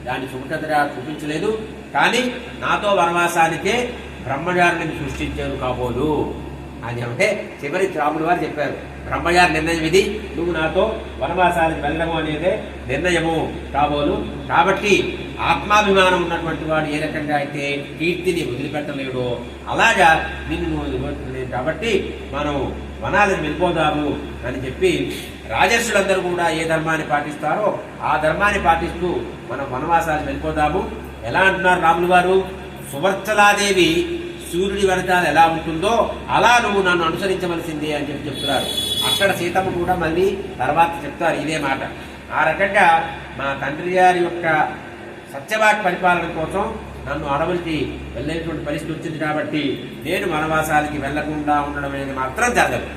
దాన్ని సుఖతగా చూపించలేదు. కానీ నాతో వనవాసానికే బ్రహ్మగారిని సృష్టించారు కాబోలు అని అంటే చివరి రాములు వారు చెప్పారు, బ్రహ్మగారి నిర్ణయం ఇది, నువ్వు నాతో వనవాసానికి వెళ్ళడము అనేదే నిర్ణయము కాబోలు. కాబట్టి ఆత్మాభిమానం ఉన్నటువంటి వాడు ఏ రకంగా అయితే కీర్తిని వదిలిపెట్టలేడో అలాగా నిన్ను నువ్వు వదిలిపెట్టలేదు. కాబట్టి మనం వనాలను వెళ్ళిపోదాము అని చెప్పి రాజర్షులందరూ కూడా ఏ ధర్మాన్ని పాటిస్తారో ఆ ధర్మాన్ని పాటిస్తూ మనం వనవాసాలకు వెళ్ళిపోదాము. ఎలా అంటున్నారు రాములు వారు, సువర్చలాదేవి సూర్యుడి వెనకాల ఎలా ఉంటుందో అలా నువ్వు నన్ను అనుసరించవలసిందే అని చెప్తున్నారు. అక్కడ సీతమ్మ కూడా మళ్ళీ తర్వాత చెప్తారు ఇదే మాట. ఆ రకంగా మా తండ్రి గారి యొక్క సత్యవాక్ పరిపాలన కోసం నన్ను అడవులకి వెళ్ళేటువంటి పరిస్థితి వచ్చింది కాబట్టి నేను వనవాసానికి వెళ్లకుండా ఉండడం అనేది మాత్రం జరగదు.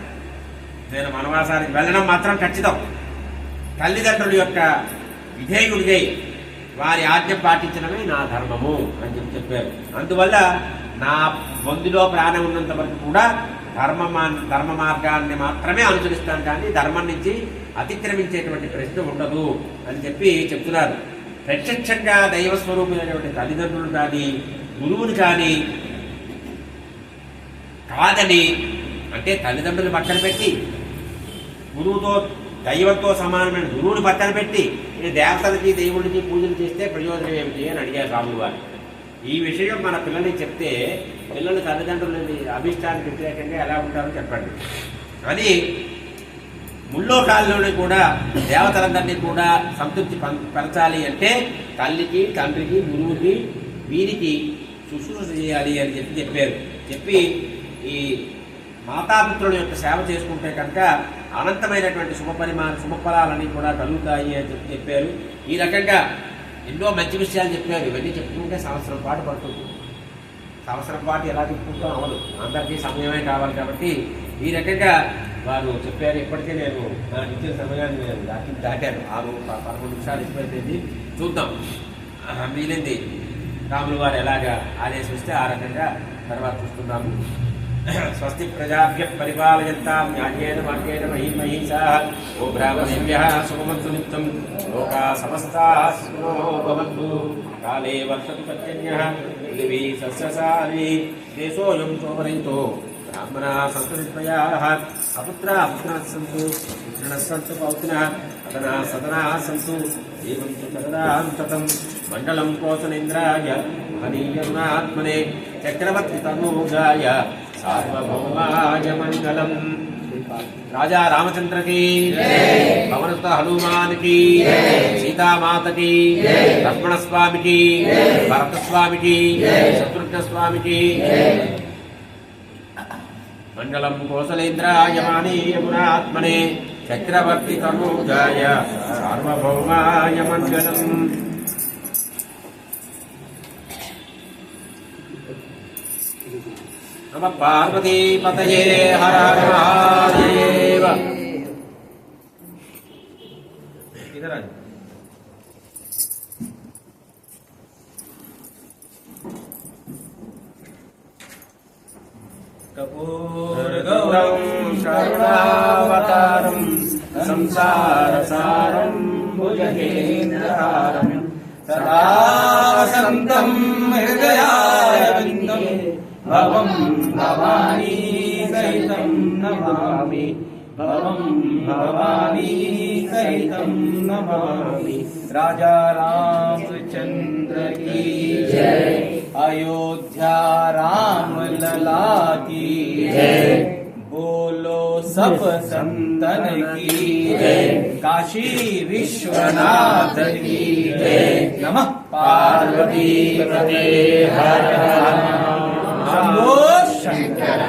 నేను వనవాసానికి వెళ్ళడం మాత్రం ఖచ్చితం. తల్లిదండ్రుల యొక్క విధేయుడిగై వారి ఆజ్ఞ పాటించడమే నా ధర్మము అని చెప్పారు. అందువల్ల నా బొందిలో ప్రాణం ఉన్నంత వరకు కూడా ధర్మ మార్గాన్ని మాత్రమే అనుసరిస్తాను, కానీ ధర్మం నుంచి అతిక్రమించేటువంటి ప్రశ్న ఉండదు అని చెప్పి చెప్తున్నారు. ప్రత్యక్షంగా దైవస్వరూపులైనటువంటి తల్లిదండ్రులు కానీ గురువుని కానీ కాదని అంటే తల్లిదండ్రులు పక్కన పెట్టి గురువుతో దైవంతో సమానమైన గురువుని పక్కన పెట్టి దేవతలకి దేవుడికి పూజలు చేస్తే ప్రయోజనం ఏమిటి అని అడిగారు రాములు వారు. ఈ విషయం మన పిల్లలకి చెప్తే పిల్లలు తల్లిదండ్రులని అభిష్టానికి వ్యతిరేకంగా ఎలా ఉంటారో చెప్పండి. అని ముల్లోకాల్లోనే కూడా దేవతలందరినీ కూడా సంతృప్తి పరచాలి అంటే తల్లికి తండ్రికి గురువుకి వీరికి శుశ్రూష చేయాలి అని చెప్పారు. చెప్పి ఈ మాతాపిత్రుల యొక్క సేవ చేసుకుంటే కనుక అనంతమైనటువంటి శుభఫలాలన్నీ కూడా కలుగుతాయి అని చెప్పారు. ఈ రకంగా ఎన్నో మంచి విషయాలు చెప్పారు. ఇవన్నీ చెప్పుకుంటే సంవత్సరం పాటు పడుతుంది. సంవత్సరం పాటు ఎలా చెప్పుకుంటాం అవ్వదు, అందరికీ సమయమే కావాలి. కాబట్టి ఈ రకంగా వారు చెప్పారు. ఇప్పటికే నేను నాకు ఇచ్చిన సమయాన్ని నేను దాటాను. 6-11 నిమిషాలు ఎక్కువైపోయింది. చూద్దాం మిగిలింది రాములు వారు ఎలాగా ఆదేశిస్తే ఆ రకంగా తర్వాత చూస్తున్నాము. స్వస్తి ప్రజాభ్య పరిపాలయంతాం న్యాయేన మార్గేణ మహీమహీషాః ఓ బ్రాహ్మణేభ్యః శుభమస్తు నిత్యం లోకా సమస్తాః సుఖినో భవంతు కాలే వర్షతు పర్జన్యః పృథివీ సస్యశాలినీ దేశోऽयं శోభరహితో బ్రాహ్మణాः సంతు నిర్భయాः అపుత్రాः పుత్రాः సంతు పుత్రిణः సంతు పౌత్రిణः అతనాः సతనాः సంతు జీవంతు సదాంతతం మండలం కోసలేంద్రాయ హనీయగుణాత్మనే చక్రవర్తి తనూజాయ సార్వభౌమాయ మంగళం. రాజా రామచంద్ర की పవనసుత హనుమాన్ की సీతామాత की లక్ష్మణ స్వామి की భరత స్వామి की శత్రుఘ్న స్వామి की మంగళం కోసలేంద్రాయ మానీయగుణాత్మనే చక్రవర్తి తనూజాయ సార్వభౌమాయ మంగళం. నమ పార్వతీపతయే హర మహాదేవ. కపూరగౌరం కరుణావతారం సంసారసారం భుజగేంద్రహారం సదా వసంతం హృదయారవిందం భవం భవానీ సహితం నమామి. భవం భవానీ సహితం నమామి. రాజా రామచంద్ర की जय. अयोध्या राम लला की जय. बोलो सब संतन की जय. काशी विश्वनाथ की जय. नमः पार्वती पते हर हर शंभो शंकर.